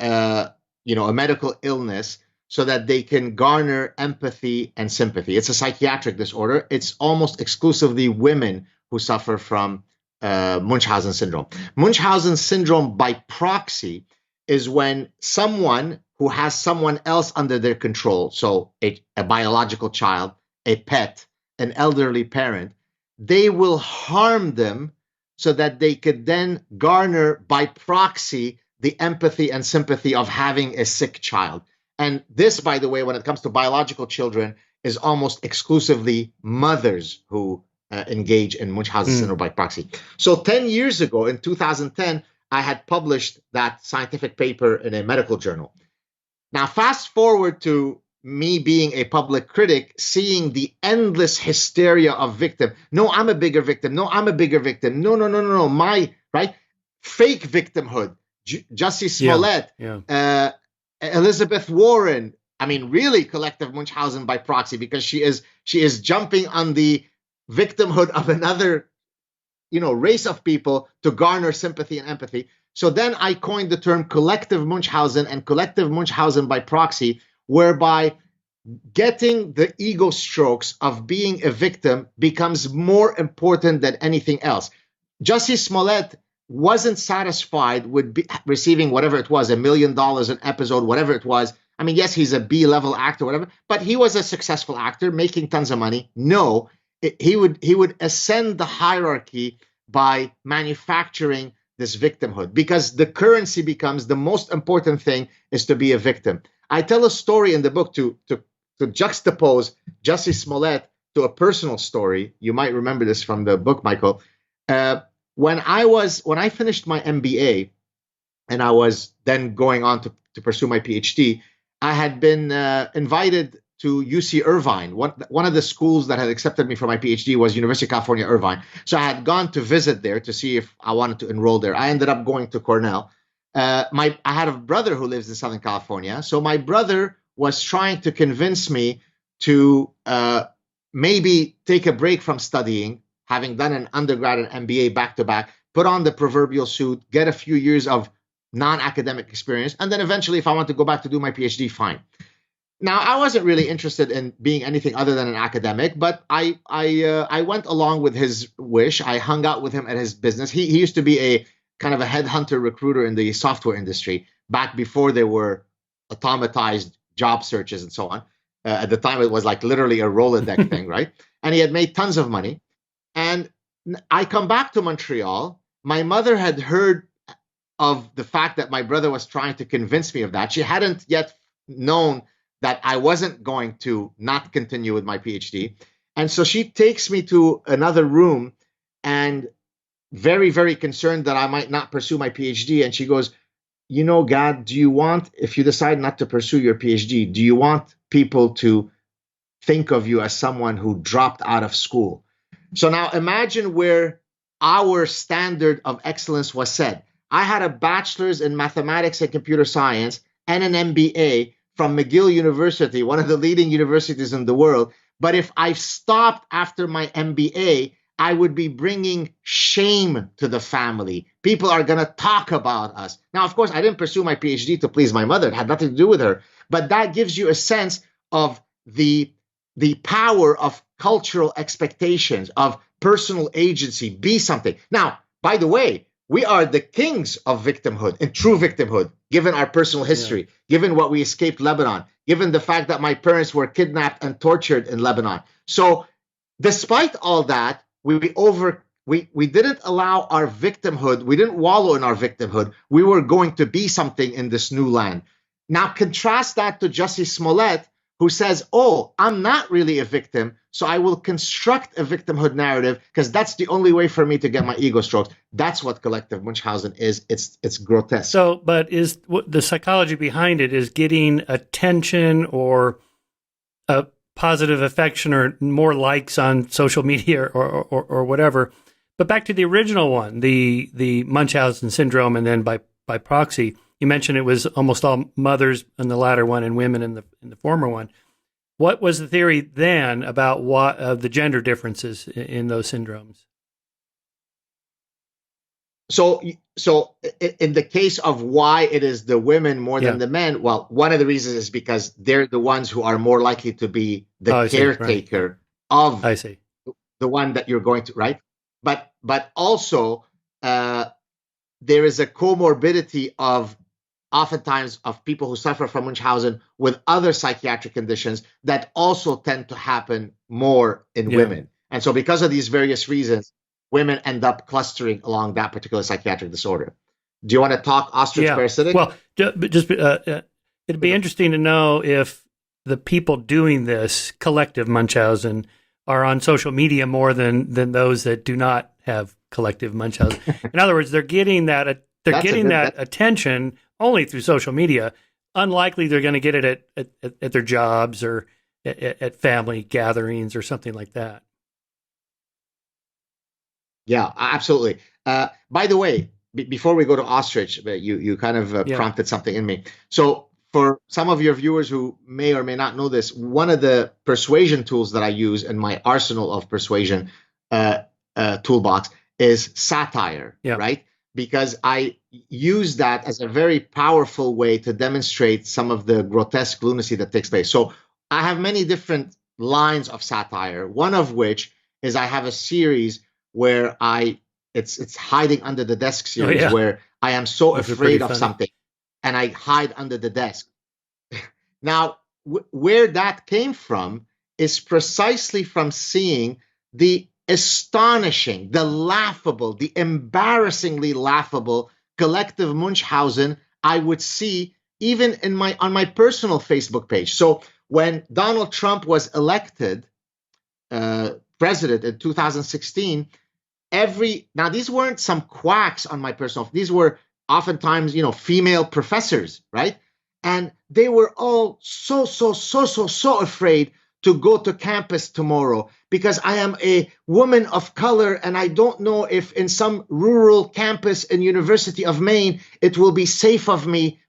a medical illness so that they can garner empathy and sympathy. It's a psychiatric disorder. It's almost exclusively women who suffer from Munchausen syndrome. Munchausen syndrome by proxy is when someone who has someone else under their control, so a biological child, a pet, an elderly parent, they will harm them so that they could then garner by proxy the empathy and sympathy of having a sick child. And this, by the way, when it comes to biological children, is almost exclusively mothers who engage in Munchausen syndrome by proxy. So 10 years ago, in 2010, I had published that scientific paper in a medical journal. Now, fast forward to me being a public critic, seeing the endless hysteria of victim. No, I'm a bigger victim. No, I'm a bigger victim. No. My, right? Fake victimhood. Jussie Smollett, Elizabeth Warren. I mean, really collective Munchausen by proxy, because she is jumping on the victimhood of another, race of people to garner sympathy and empathy. So then I coined the term collective Munchausen and collective Munchausen by proxy, whereby getting the ego strokes of being a victim becomes more important than anything else. Jussie Smollett wasn't satisfied with receiving whatever it was, $1 million an episode, whatever it was. I mean, yes, he's a B-level actor, whatever, but he was a successful actor making tons of money. No, he would ascend the hierarchy by manufacturing this victimhood, because the currency becomes the most important thing is to be a victim. I tell a story in the book to to juxtapose Jussie Smollett to a personal story, you might remember this from the book, Michael. When I finished my MBA and I was then going on to pursue my PhD, I had been invited to UC Irvine. One of the schools that had accepted me for my PhD was University of California, Irvine. So I had gone to visit there to see if I wanted to enroll there. I ended up going to Cornell. I had a brother who lives in Southern California. So my brother was trying to convince me to maybe take a break from studying, having done an undergrad and MBA back to back, put on the proverbial suit, get a few years of non-academic experience, and then eventually, if I want to go back to do my PhD, fine. Now, I wasn't really interested in being anything other than an academic, but I went along with his wish. I hung out with him at his business. He used to be a kind of a headhunter recruiter in the software industry back before there were automatized job searches and so on. At the time, it was like literally a Rolodex thing, right? And he had made tons of money. And I come back to Montreal. My mother had heard of the fact that my brother was trying to convince me of that. She hadn't yet known that I wasn't going to not continue with my PhD. And so she takes me to another room and very, very concerned that I might not pursue my PhD. And she goes, you know, Gad, if you decide not to pursue your PhD, do you want people to think of you as someone who dropped out of school? So now imagine where our standard of excellence was set. I had a bachelor's in mathematics and computer science and an MBA from McGill University, one of the leading universities in the world. But if I stopped after my MBA, I would be bringing shame to the family. People are going to talk about us. Now, of course, I didn't pursue my PhD to please my mother. It had nothing to do with her. But that gives you a sense of the power of cultural expectations, of personal agency. Be something. Now, by the way, we are the kings of victimhood and true victimhood, given our personal history, given what we escaped Lebanon, given the fact that my parents were kidnapped and tortured in Lebanon. So despite all that, we didn't allow our victimhood, we didn't wallow in our victimhood. We were going to be something in this new land. Now contrast that to Jussie Smollett, who says, oh, I'm not really a victim, so I will construct a victimhood narrative because that's the only way for me to get my ego stroked. That's what collective Munchausen is. It's grotesque. So, but is what the psychology behind it is getting attention or a positive affection or more likes on social media or whatever. But back to the original one, the Munchausen syndrome, and then by proxy, you mentioned it was almost all mothers in the latter one and women in the former one. What was the theory then about the gender differences in those syndromes? So in the case of why it is the women more than the men, well, one of the reasons is because they're the ones who are more likely to be the caretaker of the one that you're going to, right? But also there is a comorbidity of oftentimes of people who suffer from Munchausen with other psychiatric conditions that also tend to happen more in women. And so because of these various reasons, women end up clustering along that particular psychiatric disorder. Do you want to talk ostrich parasitic? Well, just it'd be interesting to know if the people doing this collective Munchausen are on social media more than those that do not have collective Munchausen. In other words, they're getting that attention only through social media. Unlikely they're going to get it at their jobs or at family gatherings or something like that. Yeah, absolutely. By the way, before we go to ostrich, you kind of prompted something in me. So for some of your viewers who may or may not know this, one of the persuasion tools that I use in my arsenal of persuasion toolbox is satire, right? Because I use that as a very powerful way to demonstrate some of the grotesque lunacy that takes place. So I have many different lines of satire, one of which is I have a series where it's hiding under the desk series, where I am so afraid of something and I hide under the desk. Now, where that came from is precisely from seeing the astonishing, the laughable, the embarrassingly laughable collective Munchausen I would see even on my personal Facebook page. So when Donald Trump was elected president in 2016, now these weren't some quacks on my personal, these were oftentimes, female professors, right? And they were all so afraid to go to campus tomorrow because I am a woman of color and I don't know if in some rural campus in University of Maine it will be safe for me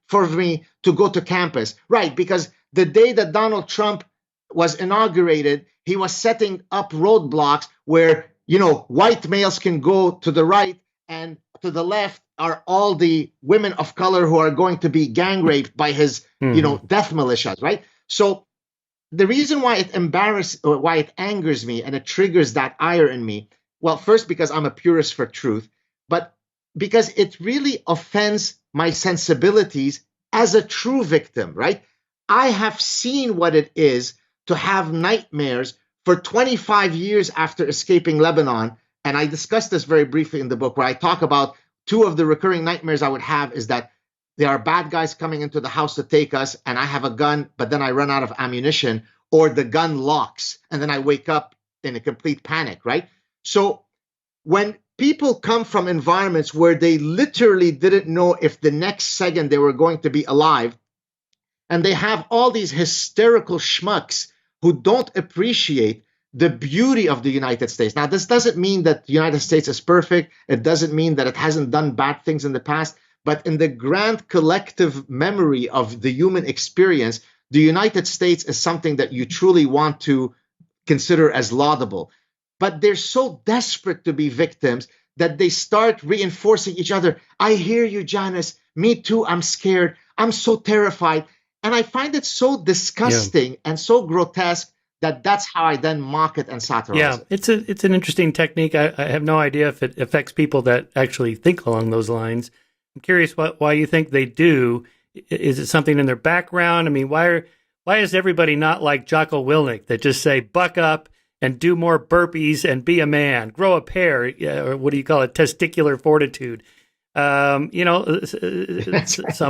to go to campus. Right, because the day that Donald Trump was inaugurated, he was setting up roadblocks where, white males can go to the right and to the left are all the women of color who are going to be gang raped by his, death militias, right? So the reason why it angers me and it triggers that ire in me, well, first because I'm a purist for truth, but because it really offends my sensibilities as a true victim, right? I have seen what it is to have nightmares for 25 years after escaping Lebanon. And I discussed this very briefly in the book, where I talk about two of the recurring nightmares I would have is that there are bad guys coming into the house to take us, and I have a gun, but then I run out of ammunition, or the gun locks, and then I wake up in a complete panic, right? So when people come from environments where they literally didn't know if the next second they were going to be alive, and they have all these hysterical schmucks who don't appreciate the beauty of the United States. Now, this doesn't mean that the United States is perfect. It doesn't mean that it hasn't done bad things in the past. But in the grand collective memory of the human experience, the United States is something that you truly want to consider as laudable. But they're so desperate to be victims that they start reinforcing each other. I hear you, Janice. Me too. I'm scared. I'm so terrified. And I find it so disgusting and so grotesque that that's how I then mock it and satirize it. It's an interesting technique. I have no idea if it affects people that actually think along those lines. I'm curious why you think they do. Is it something in their background? I mean, why is everybody not like Jocko Willink that just say, buck up and do more burpees and be a man, grow a pair, or what do you call it, testicular fortitude? Some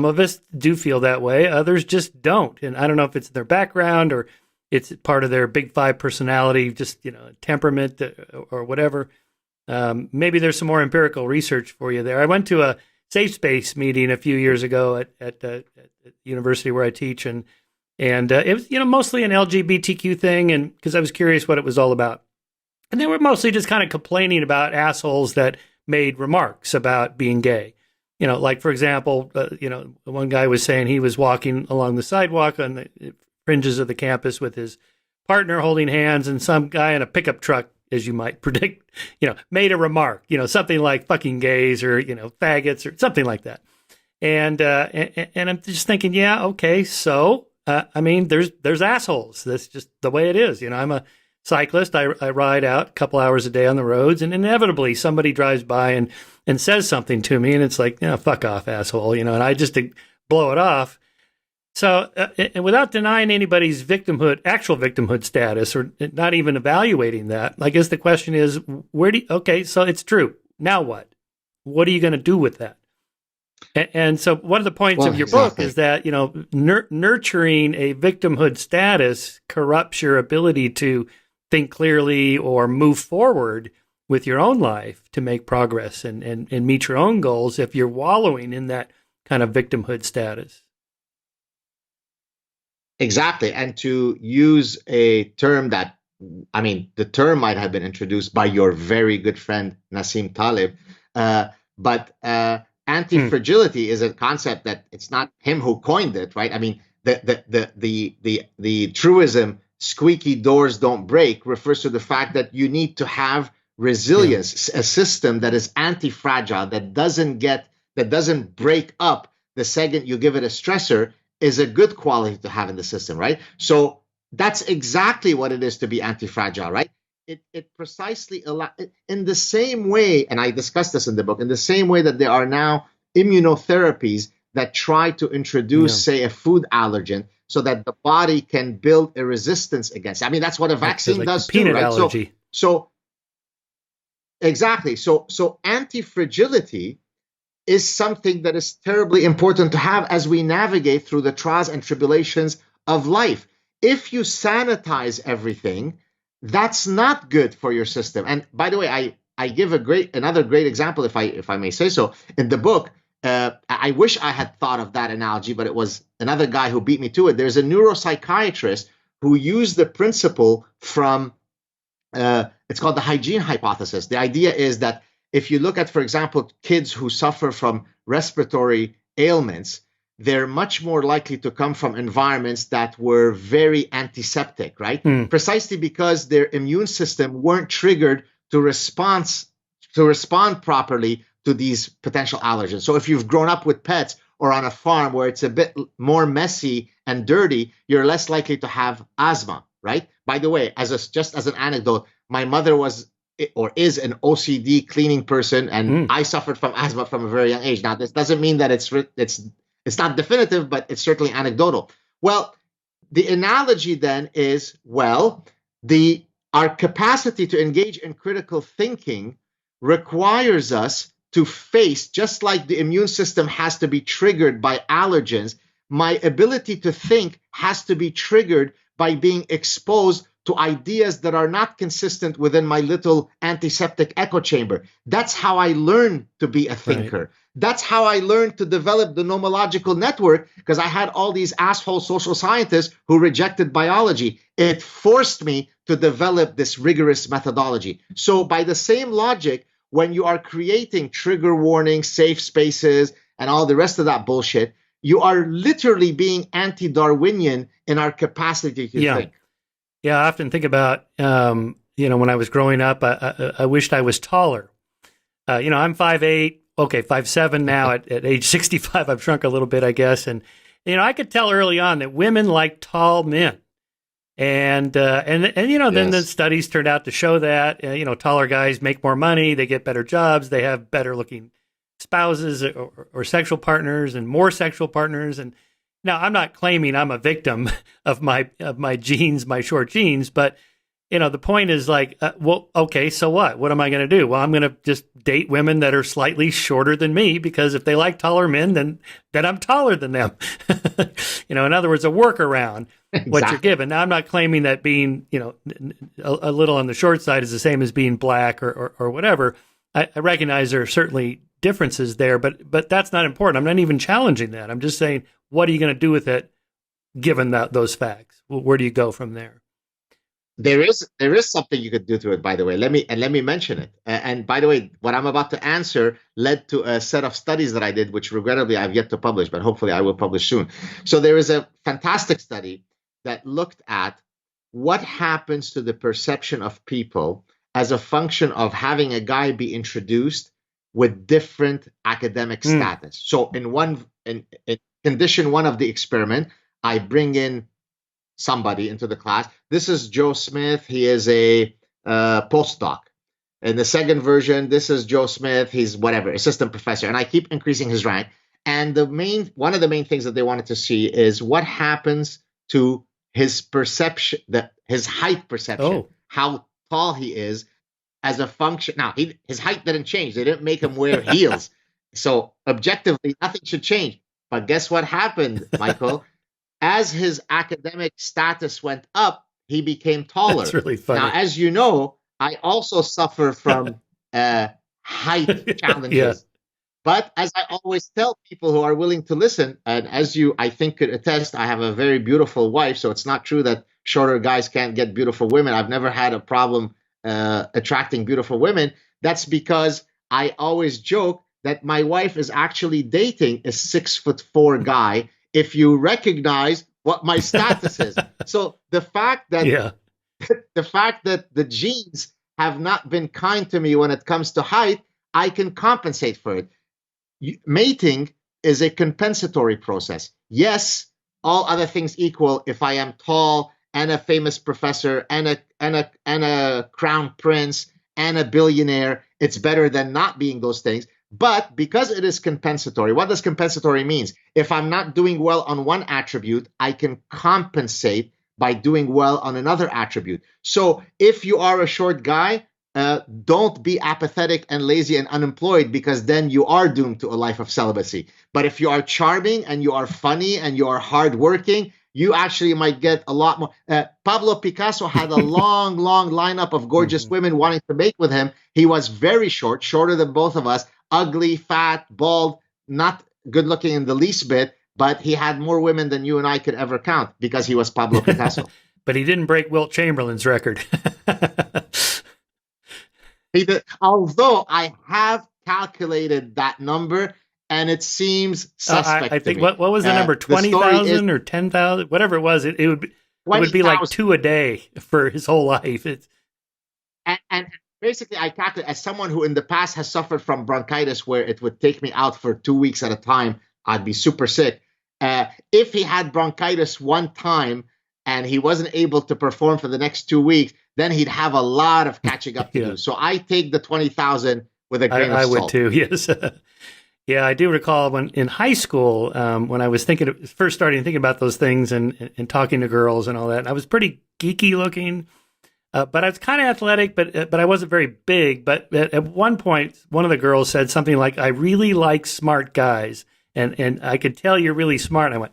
of us do feel that way. Others just don't. And I don't know if it's their background or it's part of their big five personality, just, temperament or whatever. Maybe there's some more empirical research for you there. I went to a safe space meeting a few years ago at the university where I teach, and it was mostly an LGBTQ thing, and because I was curious what it was all about, and they were mostly just kind of complaining about assholes that made remarks about being gay. Like for example, one guy was saying he was walking along the sidewalk on the fringes of the campus with his partner holding hands, and some guy in a pickup truck, as you might predict, made a remark, something like fucking gays or, faggots or something like that. And I'm just thinking, yeah, okay. So, there's assholes. That's just the way it is. I'm a cyclist. I ride out a couple hours a day on the roads, and inevitably somebody drives by and says something to me, and it's like, fuck off, asshole, and I just blow it off. So, and without denying anybody's actual victimhood status, or not even evaluating that, I guess the question is, okay, so it's true. Now what? What are you going to do with that? And so one of the points of your book is that, nurturing a victimhood status corrupts your ability to think clearly or move forward with your own life to make progress and meet your own goals if you're wallowing in that kind of victimhood status. Exactly. And to use a term that, the term might have been introduced by your very good friend, Nassim Taleb, but anti-fragility is a concept that it's not him who coined it, right? The truism, squeaky doors don't break, refers to the fact that you need to have resilience, a system that is anti-fragile, that doesn't break up the second you give it a stressor, is a good quality to have in the system, right? So that's exactly what it is to be anti-fragile, right? It precisely in the same way, and I discussed this in the book, in the same way that there are now immunotherapies that try to introduce, say, a food allergen so that the body can build a resistance against it. That's what a vaccine does too, peanut right? Allergy. So exactly. So anti-fragility is something that is terribly important to have as we navigate through the trials and tribulations of life. if you sanitize everything, that's not good for your system. And by the way, I give another great example, if I may say so, in the book. I wish I had thought of that analogy, but it was another guy who beat me to it. There's a neuropsychiatrist who used the principle from, it's called the hygiene hypothesis. The idea is that if you look at, for example, kids who suffer from respiratory ailments, they're much more likely to come from environments that were very antiseptic, right? Precisely because their immune system weren't triggered to respond properly to these potential allergens. So if you've grown up with pets or on a farm where it's a bit more messy and dirty, you're less likely to have asthma, right? By the way, just as an anecdote, my mother was or is an OCD cleaning person, and I suffered from asthma from a very young age. Now, this doesn't mean that it's not definitive, but it's certainly anecdotal. Well, the analogy then is, our capacity to engage in critical thinking requires us to face, just like the immune system has to be triggered by allergens, my ability to think has to be triggered by being exposed to ideas that are not consistent within my little antiseptic echo chamber. That's how I learned to be a thinker. Right. That's how I learned to develop the nomological network, because I had all these asshole social scientists who rejected biology. It forced me to develop this rigorous methodology. So by the same logic, when you are creating trigger warnings, safe spaces, and all the rest of that bullshit, you are literally being anti-Darwinian in our capacity to think. Yeah, I often think about, when I was growing up, I wished I was taller. I'm 5'8", 5'7" now. At age 65, I've shrunk a little bit, I guess. And, I could tell early on that women like tall men. And then the studies turned out to show that, taller guys make more money, they get better jobs, they have better looking spouses or sexual partners and more sexual partners. And now I'm not claiming I'm a victim of my genes, my short genes, but the point is like, so what? What am I going to do? Well, I'm going to just date women that are slightly shorter than me, because if they like taller men, then I'm taller than them. In other words, a workaround. Exactly. What you're given. Now, I'm not claiming that being, a little on the short side is the same as being black or whatever. I recognize there are certainly differences there, but that's not important. I'm not even challenging that. I'm just saying, what are you going to do with it, given those facts? Where do you go from there? There is something you could do to it, by the way. Let me mention it. And by the way, what I'm about to answer led to a set of studies that I did, which regrettably I've yet to publish, but hopefully I will publish soon. So there is a fantastic study that looked at what happens to the perception of people as a function of having a guy be introduced with different academic status. So in condition one of the experiment, I bring in somebody into the class. This is Joe Smith. He is a postdoc. In the second version, this is Joe Smith. He's whatever, assistant professor. And I keep increasing his rank. And one of the main things that they wanted to see is what happens to his perception, his height perception, how tall he is as a function. Now, his height didn't change. They didn't make him wear heels. So objectively, nothing should change. But guess what happened, Michael? As his academic status went up, he became taller. That's really funny. Now, as you know, I also suffer from height challenges. Yeah. But as I always tell people who are willing to listen, and as you, I think, could attest, I have a very beautiful wife, so it's not true that shorter guys can't get beautiful women. I've never had a problem attracting beautiful women. That's because I always joke that my wife is actually dating a 6'4" guy, if you recognize what my status is. So the fact that the genes have not been kind to me when it comes to height, I can compensate for it. Mating is a compensatory process. Yes, all other things equal, if I am tall and a famous professor and a crown prince and a billionaire, it's better than not being those things. But because it is compensatory, what does compensatory mean? If I'm not doing well on one attribute, I can compensate by doing well on another attribute. So if you are a short guy, don't be apathetic and lazy and unemployed, because then you are doomed to a life of celibacy. But if you are charming and you are funny and you are hardworking, you actually might get a lot more. Pablo Picasso had a long, long lineup of gorgeous women wanting to mate with him. He was very short, shorter than both of us, ugly, fat, bald, not good looking in the least bit, but he had more women than you and I could ever count because he was Pablo Picasso. But he didn't break Wilt Chamberlain's record. He did, although I have calculated that number, and it seems suspect. I think what was the number? 20,000 or 10,000, whatever it was. It would be like 2 a day for his whole life. And basically, I calculate, as someone who in the past has suffered from bronchitis, where it would take me out for 2 weeks at a time, I'd be super sick. If he had bronchitis one time and he wasn't able to perform for the next 2 weeks, then he'd have a lot of catching up to do. So I take the 20,000 with a grain of salt. I would too, yes. Yeah, I do recall when in high school, when I was first starting to think about those things and talking to girls and all that. And I was pretty geeky looking, but I was kind of athletic, but I wasn't very big. But at one point, one of the girls said something like, "I really like smart guys, and I could tell you're really smart." And I went,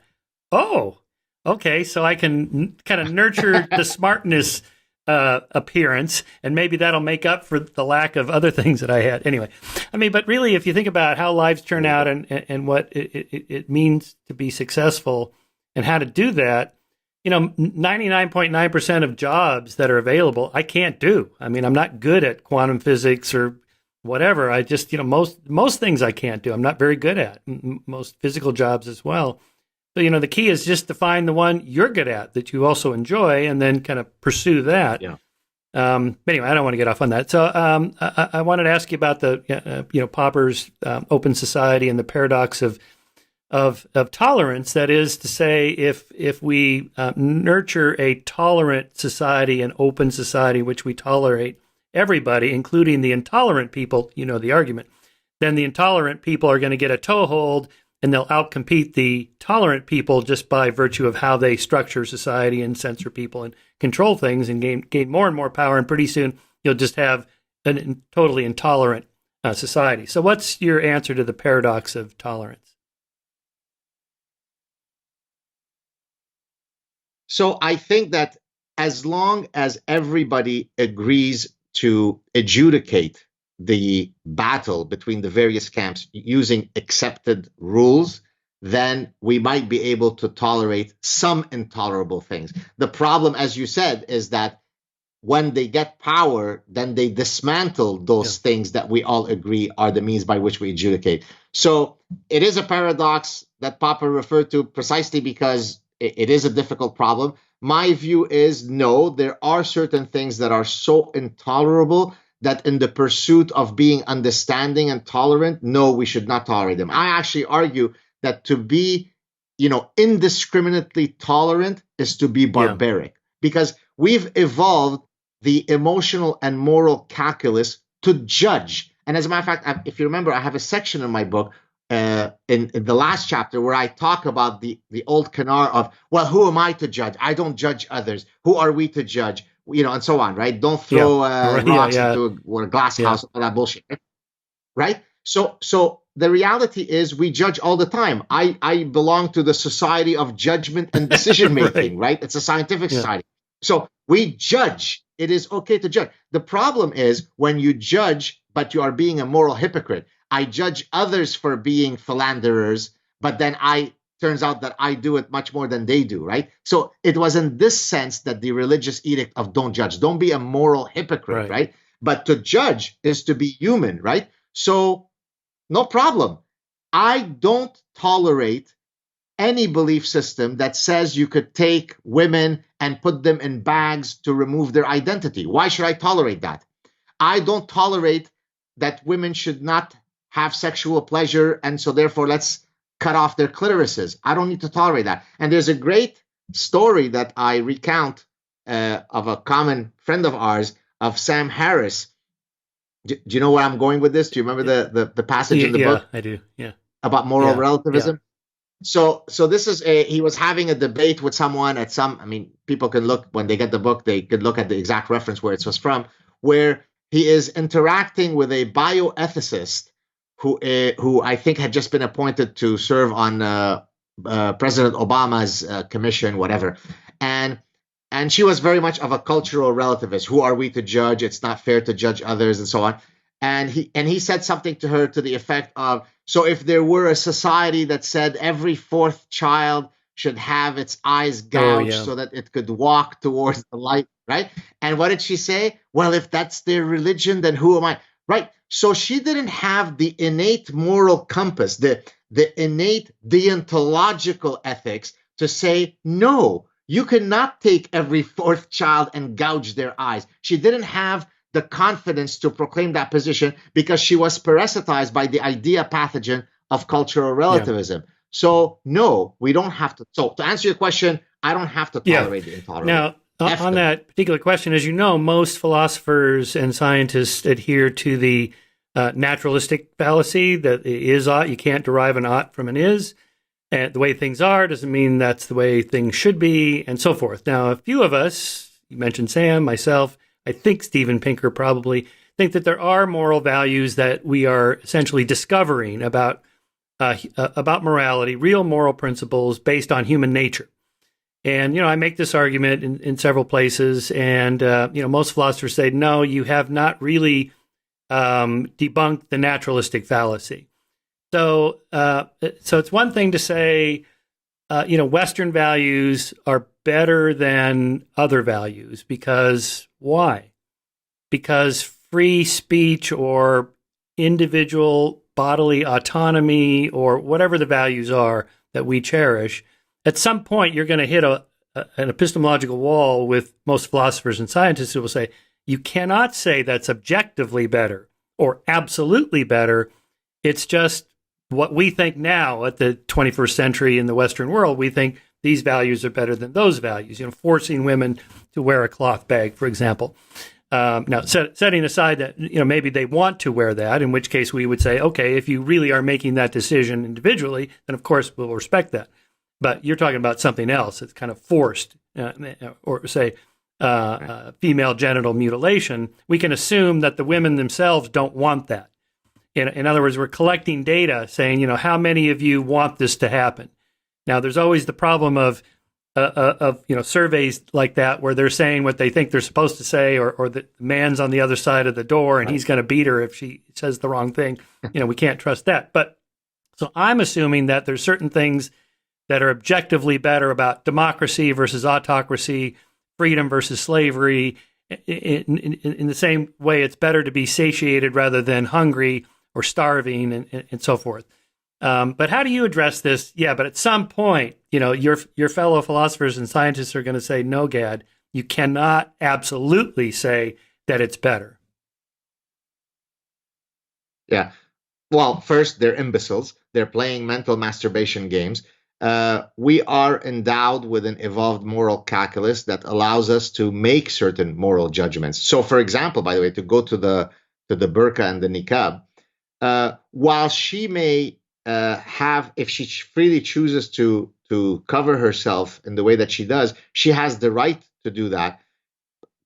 "Oh, okay, so I can kind of nurture the smartness appearance, and maybe that'll make up for the lack of other things that I had." Anyway, I mean, but really, if you think about how lives turn out and what it means to be successful and how to do that, 99.9% of jobs that are available, I can't do. I mean, I'm not good at quantum physics or whatever. I just, most things I can't do. I'm not very good at most physical jobs as well. So, the key is just to find the one you're good at that you also enjoy and then kind of pursue that. Yeah. Anyway, I don't want to get off on that. So I wanted to ask you about the, Popper's open society and the paradox of tolerance. That is to say, if we nurture a tolerant society, an open society, which we tolerate everybody, including the intolerant people, the argument, then the intolerant people are going to get a toehold, and they'll outcompete the tolerant people just by virtue of how they structure society and censor people and control things and gain more and more power. And pretty soon you'll just have a totally intolerant society. So what's your answer to the paradox of tolerance? So I think that as long as everybody agrees to adjudicate the battle between the various camps using accepted rules, then we might be able to tolerate some intolerable things. The problem, as you said, is that when they get power, then they dismantle those things that we all agree are the means by which we adjudicate. So it is a paradox that Popper referred to precisely because it is a difficult problem. My view is no, there are certain things that are so intolerable that in the pursuit of being understanding and tolerant, no, we should not tolerate them. I actually argue that to be, indiscriminately tolerant is to be barbaric, because we've evolved the emotional and moral calculus to judge. And as a matter of fact, if you remember, I have a section in my book in the last chapter where I talk about the old canard of, well, who am I to judge? I don't judge others. Who are we to judge? And so on, right? Don't throw rocks into a glass house, all that bullshit, right? So the reality is we judge all the time. I belong to the society of judgment and decision making, right? It's a scientific society. So we judge. It is okay to judge. The problem is when you judge, but you are being a moral hypocrite. I judge others for being philanderers, but then turns out that I do it much more than they do, right? So it was in this sense that the religious edict of don't judge, don't be a moral hypocrite, right? But to judge is to be human, right? So no problem. I don't tolerate any belief system that says you could take women and put them in bags to remove their identity. Why should I tolerate that? I don't tolerate that women should not have sexual pleasure, and so therefore let's cut off their clitorises. I don't need to tolerate that. And there's a great story that I recount of a common friend of ours, of Sam Harris. Do you know where I'm going with this? Do you remember the passage in the book? Yeah, I do. Yeah. About moral relativism? Yeah. So this is he was having a debate with someone at people can look, when they get the book, they could look at the exact reference where it was from, where he is interacting with a bioethicist who I think had just been appointed to serve on President Obama's commission, whatever, and she was very much of a cultural relativist. Who are we to judge? It's not fair to judge others, and so on. And he said something to her to the effect of, so if there were a society that said every fourth child should have its eyes gouged so that it could walk towards the light, right? And what did she say? Well, if that's their religion, then who am I? Right. So she didn't have the innate moral compass, the innate deontological ethics to say, no, you cannot take every fourth child and gouge their eyes. She didn't have the confidence to proclaim that position because she was parasitized by the idea pathogen of cultural relativism. Yeah. So, no, we don't have to. So, to answer your question, I don't have to tolerate the intolerable. Now, on that particular question, as you know, most philosophers and scientists adhere to the naturalistic fallacy that is ought. You can't derive an ought from an is. And the way things are doesn't mean that's the way things should be, and so forth. Now, a few of us, you mentioned Sam, myself, I think Steven Pinker probably, think that there are moral values that we are essentially discovering about morality, real moral principles based on human nature. And, I make this argument in several places, and, most philosophers say, no, you have not really debunked the naturalistic fallacy. So it's one thing to say, Western values are better than other values because why? Because free speech or individual bodily autonomy or whatever the values are that we cherish, at some point you're going to hit an epistemological wall with most philosophers and scientists who will say, you cannot say that's objectively better or absolutely better. It's just what we think now at the 21st century in the Western world. We think these values are better than those values, forcing women to wear a cloth bag, for example. Now, setting aside that, maybe they want to wear that, in which case we would say, okay, if you really are making that decision individually, then of course we'll respect that. But you're talking about something else. It's kind of forced, or say female genital mutilation. We can assume that the women themselves don't want that. In other words, we're collecting data saying, how many of you want this to happen? Now, there's always the problem of surveys like that where they're saying what they think they're supposed to say, or the man's on the other side of the door and he's going to beat her if she says the wrong thing. We can't trust that. But so I'm assuming that there's certain things that are objectively better about democracy versus autocracy, freedom versus slavery. In the same way, it's better to be satiated rather than hungry or starving and so forth. But how do you address this? Yeah, but at some point, your fellow philosophers and scientists are going to say, no, Gad, you cannot absolutely say that it's better. Yeah. Well, first, they're imbeciles. They're playing mental masturbation games. We are endowed with an evolved moral calculus that allows us to make certain moral judgments. So, for example, by the way, to go to the burqa and the niqab, while she may have, if she freely chooses to cover herself in the way that she does, she has the right to do that.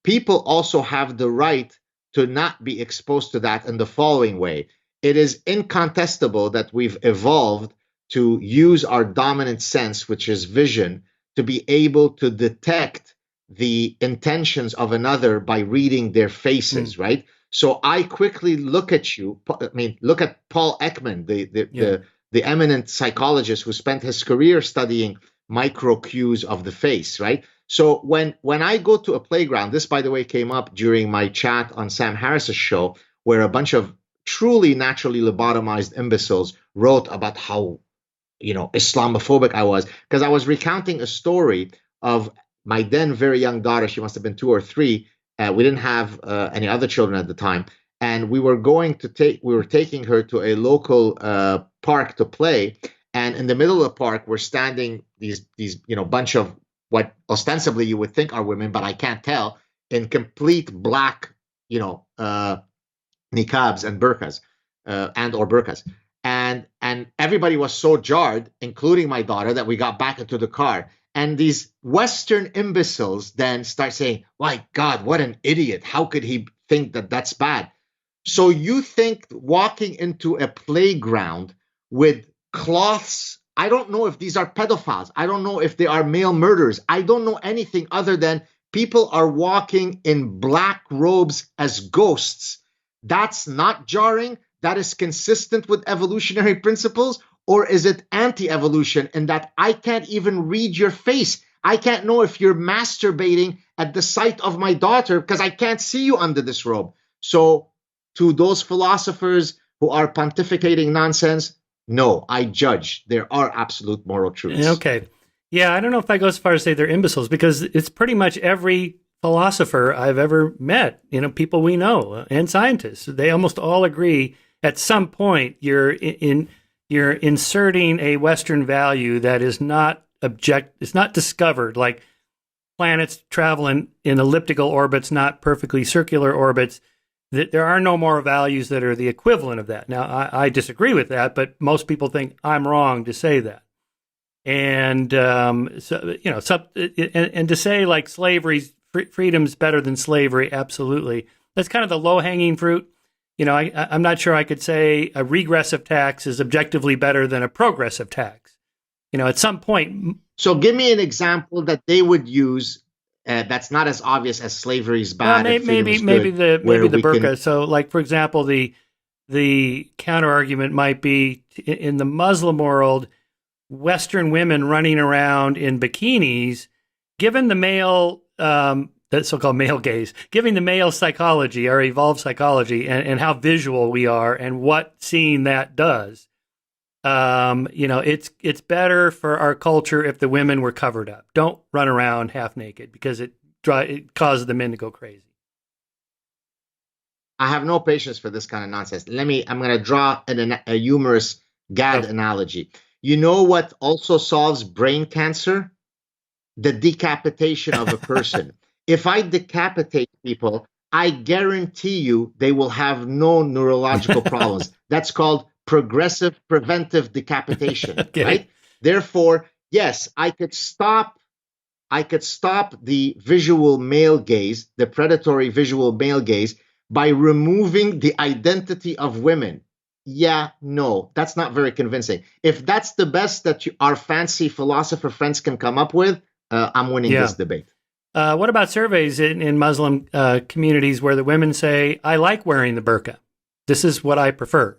People also have the right to not be exposed to that in the following way. It is incontestable that we've evolved to use our dominant sense, which is vision, to be able to detect the intentions of another by reading their faces, right? So I quickly look at you. Look at Paul Ekman, the eminent psychologist who spent his career studying micro cues of the face, right? So when I go to a playground, this, by the way, came up during my chat on Sam Harris's show, where a bunch of truly naturally lobotomized imbeciles wrote about how, Islamophobic I was, because I was recounting a story of my then very young daughter. She must have been 2 or 3. We didn't have any other children at the time. And we were taking her to a local park to play. And in the middle of the park, were standing these bunch of what ostensibly you would think are women, but I can't tell, in complete black, niqabs and burqas, or burqas. And everybody was so jarred, including my daughter, that we got back into the car. And these Western imbeciles then start saying, my God, what an idiot. How could he think that that's bad? So you think walking into a playground with cloths I don't know if these are pedophiles. I don't know if they are male murderers. I don't know anything other than people are walking in black robes as ghosts. That's not jarring. That is consistent with evolutionary principles. Or is it anti-evolution in that I can't even read your face? I can't know if you're masturbating at the sight of my daughter because I can't see you under this robe. So to those philosophers who are pontificating nonsense, no, I judge. There are absolute moral truths. Okay. Yeah, I don't know if I go as far as say they're imbeciles, because it's pretty much every philosopher I've ever met, people we know and scientists. They almost all agree at some point you're inserting a Western value that is not it's not discovered, like planets traveling in elliptical orbits, not perfectly circular orbits. There are no more values that are the equivalent of that. Now, I disagree with that, but most people think I'm wrong to say that. And and to say like freedom's better than slavery, absolutely. That's kind of the low-hanging fruit. I'm not sure I could say a regressive tax is objectively better than a progressive tax. At some point. So give me an example that they would use that's not as obvious as slavery is bad. Maybe the burqa. So, like, for example, the counter argument might be in the Muslim world, Western women running around in bikinis, given the male, that so-called male gaze, giving the male psychology, our evolved psychology, and how visual we are, and what seeing that does. It's better for our culture if the women were covered up. Don't run around half naked because it causes the men to go crazy. I have no patience for this kind of nonsense. I'm going to draw a humorous Gad analogy. You know what also solves brain cancer? The decapitation of a person. If I decapitate people, I guarantee you they will have no neurological problems. That's called progressive preventive decapitation, okay. Right? Therefore, yes, I could stop the visual male gaze, the predatory visual male gaze, by removing the identity of women. Yeah, no, that's not very convincing. If that's the best that our fancy philosopher friends can come up with, I'm winning this debate. What about surveys in Muslim communities where the women say, I like wearing the burqa. This is what I prefer.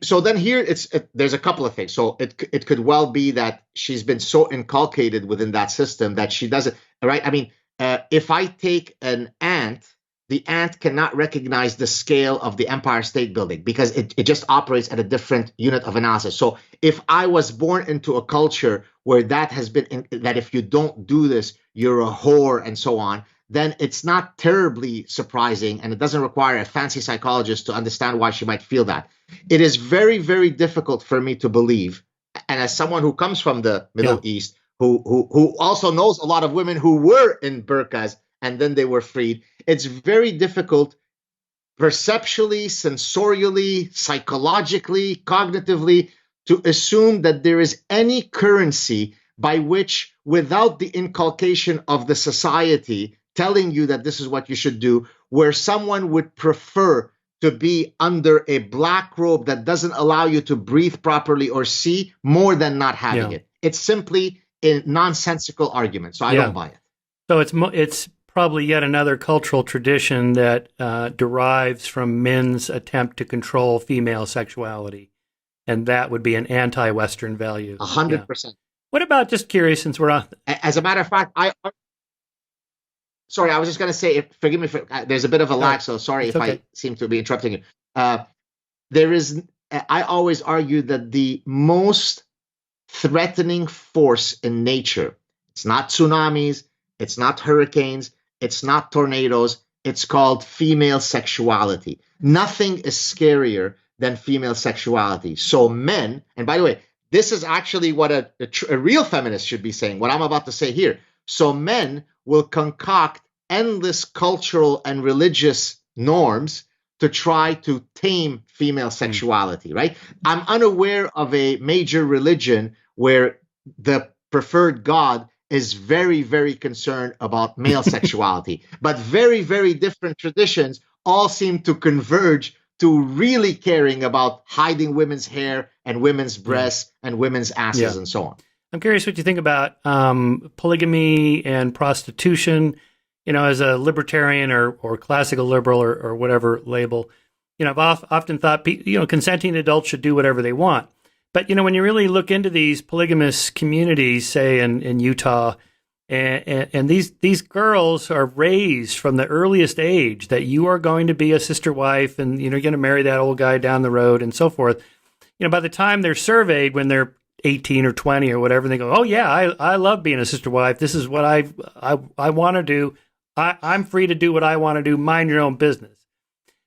So then here there's a couple of things. So it could well be that she's been so inculcated within that system that she doesn't, right? I mean, if I take an ant, the ant cannot recognize the scale of the Empire State Building because it just operates at a different unit of analysis. So if I was born into a culture where that has been, that if you don't do this, you're a whore and so on, then it's not terribly surprising, and it doesn't require a fancy psychologist to understand why she might feel that. It is very, very difficult for me to believe, and as someone who comes from the Middle East, who also knows a lot of women who were in burqas and then they were freed, it's very difficult perceptually, sensorially, psychologically, cognitively to assume that there is any currency by which, without the inculcation of the society telling you that this is what you should do, where someone would prefer to be under a black robe that doesn't allow you to breathe properly or see more than not having it. It's simply a nonsensical argument, so I don't buy it. So it's probably yet another cultural tradition that derives from men's attempt to control female sexuality, and that would be an anti-Western value. 100%. What about, just curious, since we're on... As a matter of fact, sorry, I was just going to say, forgive me, there's a bit of a lag, so sorry if I seem to be interrupting you. I always argue that the most threatening force in nature, it's not tsunamis, it's not hurricanes, it's not tornadoes, it's called female sexuality. Nothing is scarier than female sexuality. So men, and by the way, this is actually what a real feminist should be saying, what I'm about to say here. So men will concoct endless cultural and religious norms to try to tame female sexuality, right? I'm unaware of a major religion where the preferred God is very, very concerned about male sexuality. But very, very different traditions all seem to converge to really caring about hiding women's hair and women's breasts and women's asses and so on. I'm curious what you think about polygamy and prostitution, as a libertarian or classical liberal or whatever label. I've often thought, consenting adults should do whatever they want. But, when you really look into these polygamous communities, say in Utah, and these girls are raised from the earliest age that you are going to be a sister wife and, you're going to marry that old guy down the road and so forth. By the time they're surveyed when they're 18 or 20 or whatever, they go, oh, yeah, I love being a sister wife. This is what I want to do. I'm free to do what I want to do. Mind your own business.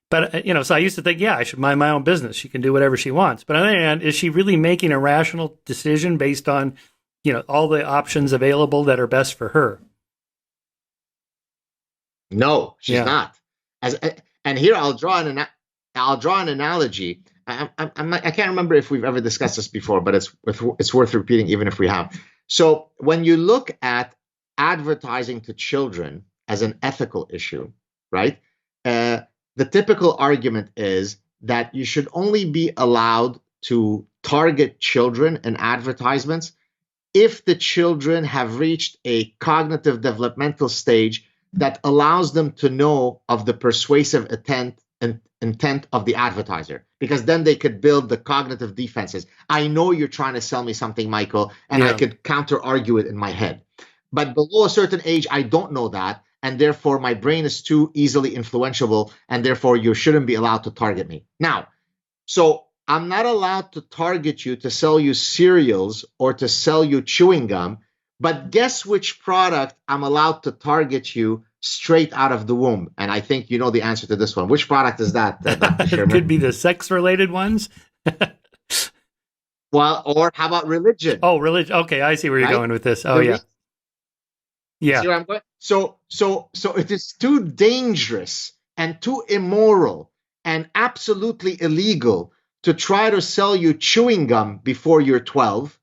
But, so I used to think, I should mind my own business. She can do whatever she wants. But on the other hand, is she really making a rational decision based on, all the options available that are best for her? No, she's not. And here I'll draw an analogy. I can't remember if we've ever discussed this before, but it's worth repeating, even if we have. So when you look at advertising to children as an ethical issue, right? The typical argument is that you should only be allowed to target children in advertisements if the children have reached a cognitive developmental stage that allows them to know of the persuasive intent of the advertiser, because then they could build the cognitive defenses. I know you're trying to sell me something, Michael, and I could counter argue it in my head. But below a certain age, I don't know that. And therefore, my brain is too easily influenceable, and therefore you shouldn't be allowed to target me. Now, so I'm not allowed to target you to sell you cereals or to sell you chewing gum, but guess which product I'm allowed to target you straight out of the womb? And I think you know the answer to this one. Which product is that, Dr. Shermer? It could be the sex-related ones. Well, or how about religion? Oh, religion. Okay, I see where you're going with this. Oh, yeah. See where I'm going? So it is too dangerous and too immoral and absolutely illegal to try to sell you chewing gum before you're 12,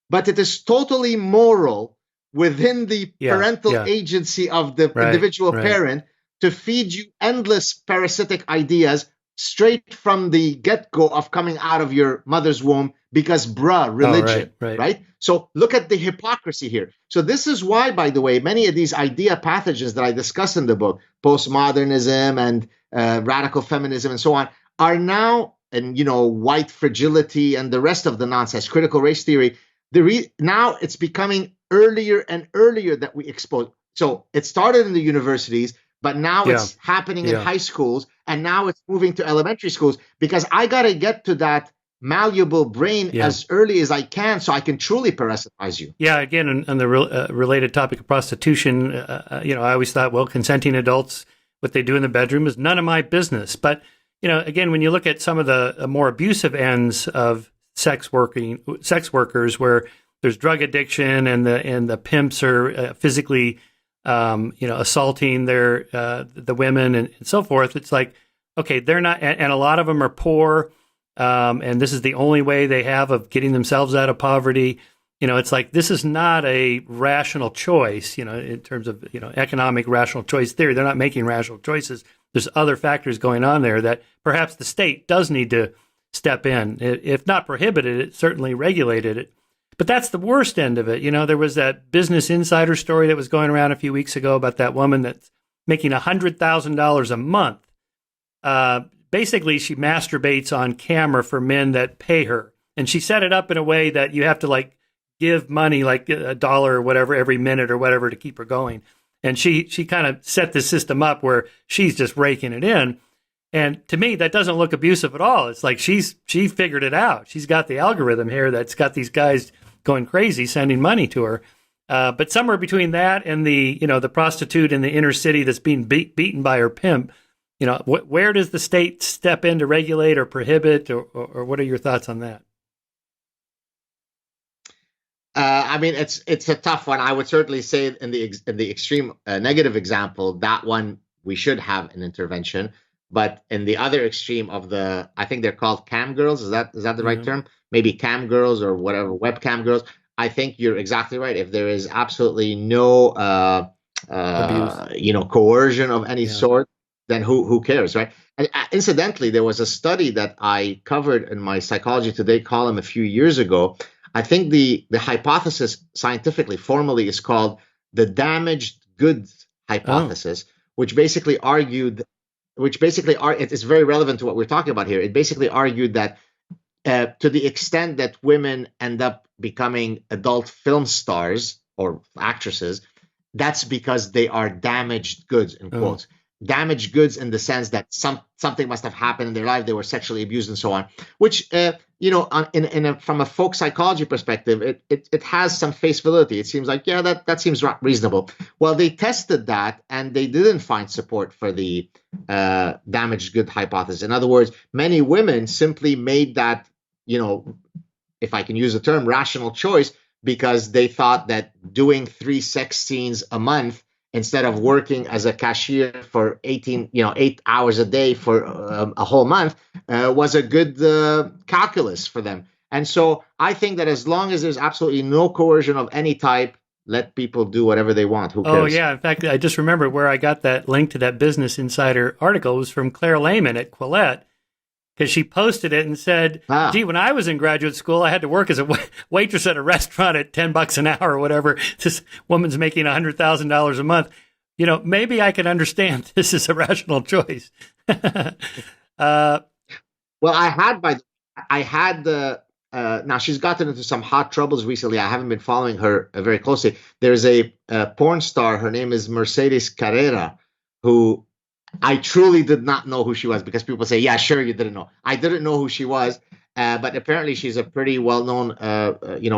but it is totally moral within the parental agency of the individual parent to feed you endless parasitic ideas straight from the get-go of coming out of your mother's womb, because religion, right? So look at the hypocrisy here. So this is why, by the way, many of these idea pathogens that I discuss in the book, postmodernism and radical feminism and so on, are now, and white fragility and the rest of the nonsense, critical race theory, now it's becoming earlier and earlier that we expose. So it started in the universities, but now it's happening in high schools, and now it's moving to elementary schools, because I got to get to that malleable brain as early as I can so I can truly parasitize you. Yeah, again, on the related topic of prostitution, I always thought, well, consenting adults, what they do in the bedroom is none of my business. But, again, when you look at some of the more abusive ends of sex workers, where there's drug addiction and the pimps are physically assaulting the women and so forth. It's like, okay, they're not, and a lot of them are poor, and this is the only way they have of getting themselves out of poverty. It's like, this is not a rational choice, in terms of, economic rational choice theory. They're not making rational choices. There's other factors going on there that perhaps the state does need to step in. If not prohibited it, certainly regulated it. But that's the worst end of it. There was that Business Insider story that was going around a few weeks ago about that woman that's making $100,000 a month. Basically, she masturbates on camera for men that pay her. And she set it up in a way that you have to give money, like $1 or whatever every minute or whatever to keep her going. And she kind of set the system up where she's just raking it in. And to me, that doesn't look abusive at all. It's like she figured it out. She's got the algorithm here that's got these guys going crazy, sending money to her. But somewhere between that and the prostitute in the inner city that's being beaten by her pimp, where does the state step in to regulate or prohibit, or what are your thoughts on that? I mean, it's a tough one. I would certainly say in the extreme negative example, that one we should have an intervention. But in the other extreme of I think they're called cam girls. Is that the right term? Maybe cam girls or whatever, webcam girls. I think you're exactly right. If there is absolutely no, coercion of any sort, then who cares, right? And incidentally, there was a study that I covered in my Psychology Today column a few years ago. I think the hypothesis scientifically, formally, is called the damaged goods hypothesis, which basically argued, it's very relevant to what we're talking about here. It basically argued that to the extent that women end up becoming adult film stars or actresses, that's because they are damaged goods, in quotes. Damaged goods in the sense that something must have happened in their life. They were sexually abused and so on, which, from a folk psychology perspective, it has some face validity. It seems like, yeah, that seems reasonable. Well, they tested that and they didn't find support for the damaged good hypothesis. In other words, many women simply made that, if I can use the term, rational choice, because they thought that doing 3 sex scenes a month instead of working as a cashier for 8 hours a day for a whole month was a good calculus for them. And so I think that as long as there's absolutely no coercion of any type, let people do whatever they want. Who cares? Oh, yeah. In fact, I just remember where I got that link to that Business Insider article was from Claire Lehman at Quillette, because she posted it and said, gee, when I was in graduate school, I had to work as a waitress at a restaurant at $10 an hour or whatever. This woman's making $100,000 a month. Maybe I can understand this is a rational choice. Well, now she's gotten into some hot troubles recently. I haven't been following her very closely. There's a porn star. Her name is Mercedes Carrera, who I truly did not know who she was, because people say, yeah, sure, you didn't know. I didn't know who she was, but apparently she's a pretty well-known,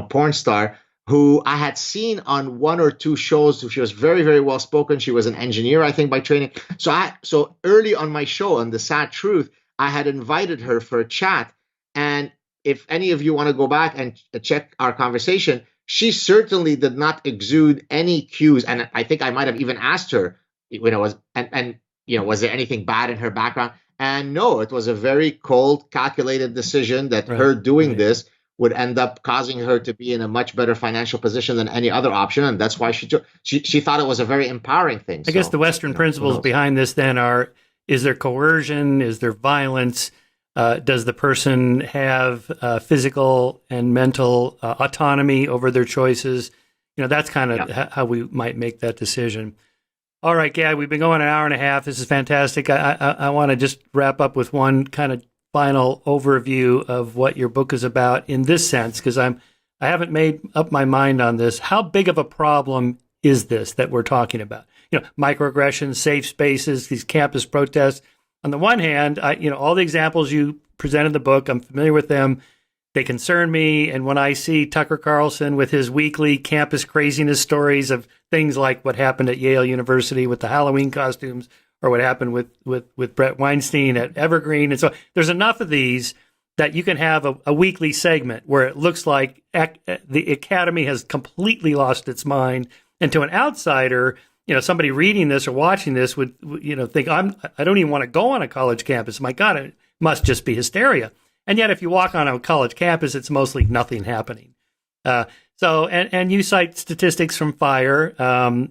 porn star who I had seen on 1 or 2 shows. She was very, very well-spoken. She was an engineer, I think, by training. So early on my show, on The Sad Truth, I had invited her for a chat. And if any of you want to go back and check our conversation, she certainly did not exude any cues. And I think I might have even asked her, was there anything bad in her background? And no, it was a very cold, calculated decision that her doing this would end up causing her to be in a much better financial position than any other option. And that's why she thought it was a very empowering thing. I guess the Western principles behind this then are, is there coercion? Is there violence? Does the person have physical and mental autonomy over their choices? That's kind of how we might make that decision. All right, Gad, we've been going an hour and a half. This is fantastic. I want to just wrap up with one kind of final overview of what your book is about in this sense, because I haven't made up my mind on this. How big of a problem is this that we're talking about? Microaggressions, safe spaces, these campus protests. On the one hand, all the examples you present in the book, I'm familiar with them. They concern me. And when I see Tucker Carlson with his weekly campus craziness stories of things like what happened at Yale University with the Halloween costumes, or what happened with Brett Weinstein at Evergreen. And so there's enough of these that you can have a weekly segment where it looks like the academy has completely lost its mind. And to an outsider, somebody reading this or watching this would think, I don't even want to go on a college campus. My God, it must just be hysteria. And yet, if you walk on a college campus, it's mostly nothing happening. And you cite statistics from FIRE. I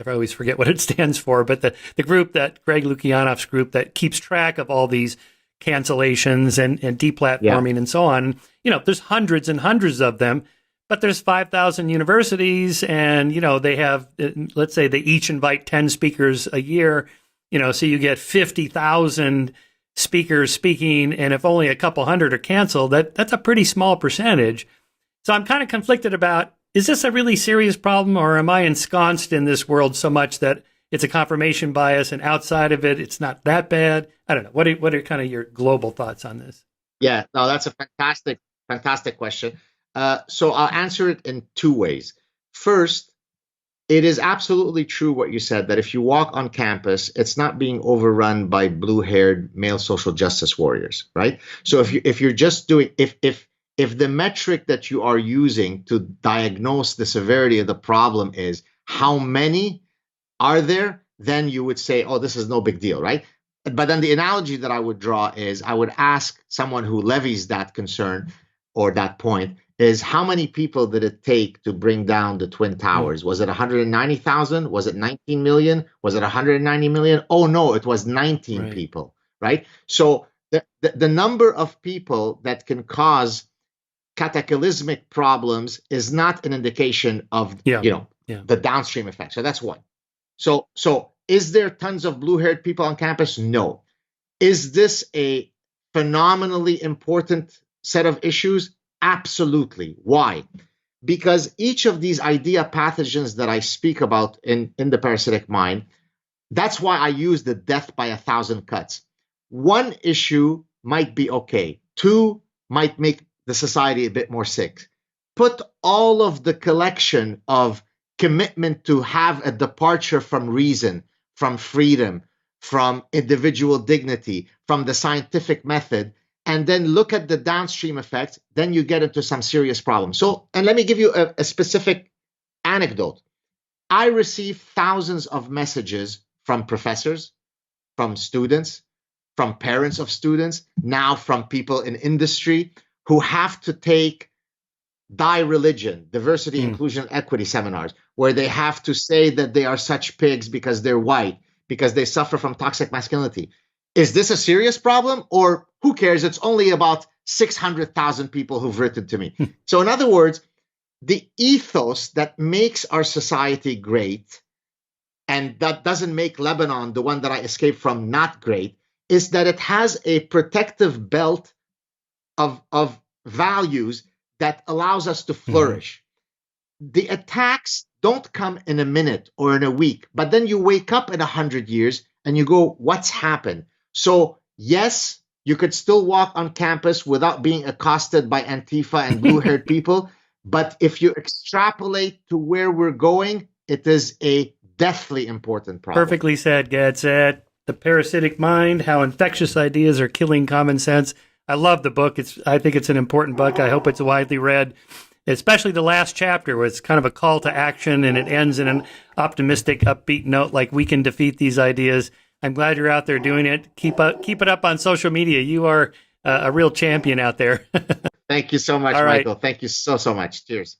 always forget what it stands for, but the group that Greg Lukianoff's group that keeps track of all these cancellations and deplatforming and so on. There's hundreds and hundreds of them, but there's 5,000 universities, and they have, let's say they each invite 10 speakers a year. So you get 50,000 speakers speaking, and if only a couple hundred are canceled, that's a pretty small percentage. So I'm kind of conflicted about, is this a really serious problem, or am I ensconced in this world so much that it's a confirmation bias, and outside of it, it's not that bad? I don't know. What are kind of your global thoughts on this? Yeah, no, that's a fantastic question. So I'll answer it in 2 ways. First, it is absolutely true what you said, that if you walk on campus, it's not being overrun by blue-haired male social justice warriors, right? So if you're just doing, if the metric that you are using to diagnose the severity of the problem is how many are there, then you would say, oh, this is no big deal, right? But then the analogy that I would draw is I would ask someone who levies that concern or that point is how many people did it take to bring down the Twin Towers? Was it 190,000? Was it 19 million? Was it 190 million? Oh, no, it was 19 people, right? So the number of people that can cause cataclysmic problems is not an indication of, the downstream effect. So that's one. So is there tons of blue-haired people on campus? No. Is this a phenomenally important set of issues? Absolutely. Why? Because each of these idea pathogens that I speak about in the parasitic mind, that's why I use the death by 1,000 cuts. One issue might be okay. Two might make the society a bit more sick. Put all of the collection of commitment to have a departure from reason, from freedom, from individual dignity, from the scientific method, and then look at the downstream effects, then you get into some serious problems. So, and let me give you a specific anecdote. I receive thousands of messages from professors, from students, from parents of students, now from people in industry who have to take religion, diversity, inclusion, equity seminars, where they have to say that they are such pigs because they're white, because they suffer from toxic masculinity. Is this a serious problem, or who cares? It's only about 600,000 people who've written to me. So in other words, the ethos that makes our society great, and that doesn't make Lebanon, the one that I escaped from, not great, is that it has a protective belt of values that allows us to flourish. The attacks don't come in a minute or in a week, but then you wake up in 100 years and you go, what's happened? So yes, you could still walk on campus without being accosted by Antifa and blue-haired people. But if you extrapolate to where we're going, it is a deathly important problem. Perfectly said, Gad Saad. The Parasitic Mind, How Infectious Ideas Are Killing Common Sense. I love the book. I think it's an important book. I hope it's widely read, especially the last chapter where it's kind of a call to action and it ends in an optimistic, upbeat note like we can defeat these ideas. I'm glad you're out there doing it. Keep it up on social media. You are a real champion out there. Thank you so much, All right. Michael. Thank you so much. Cheers.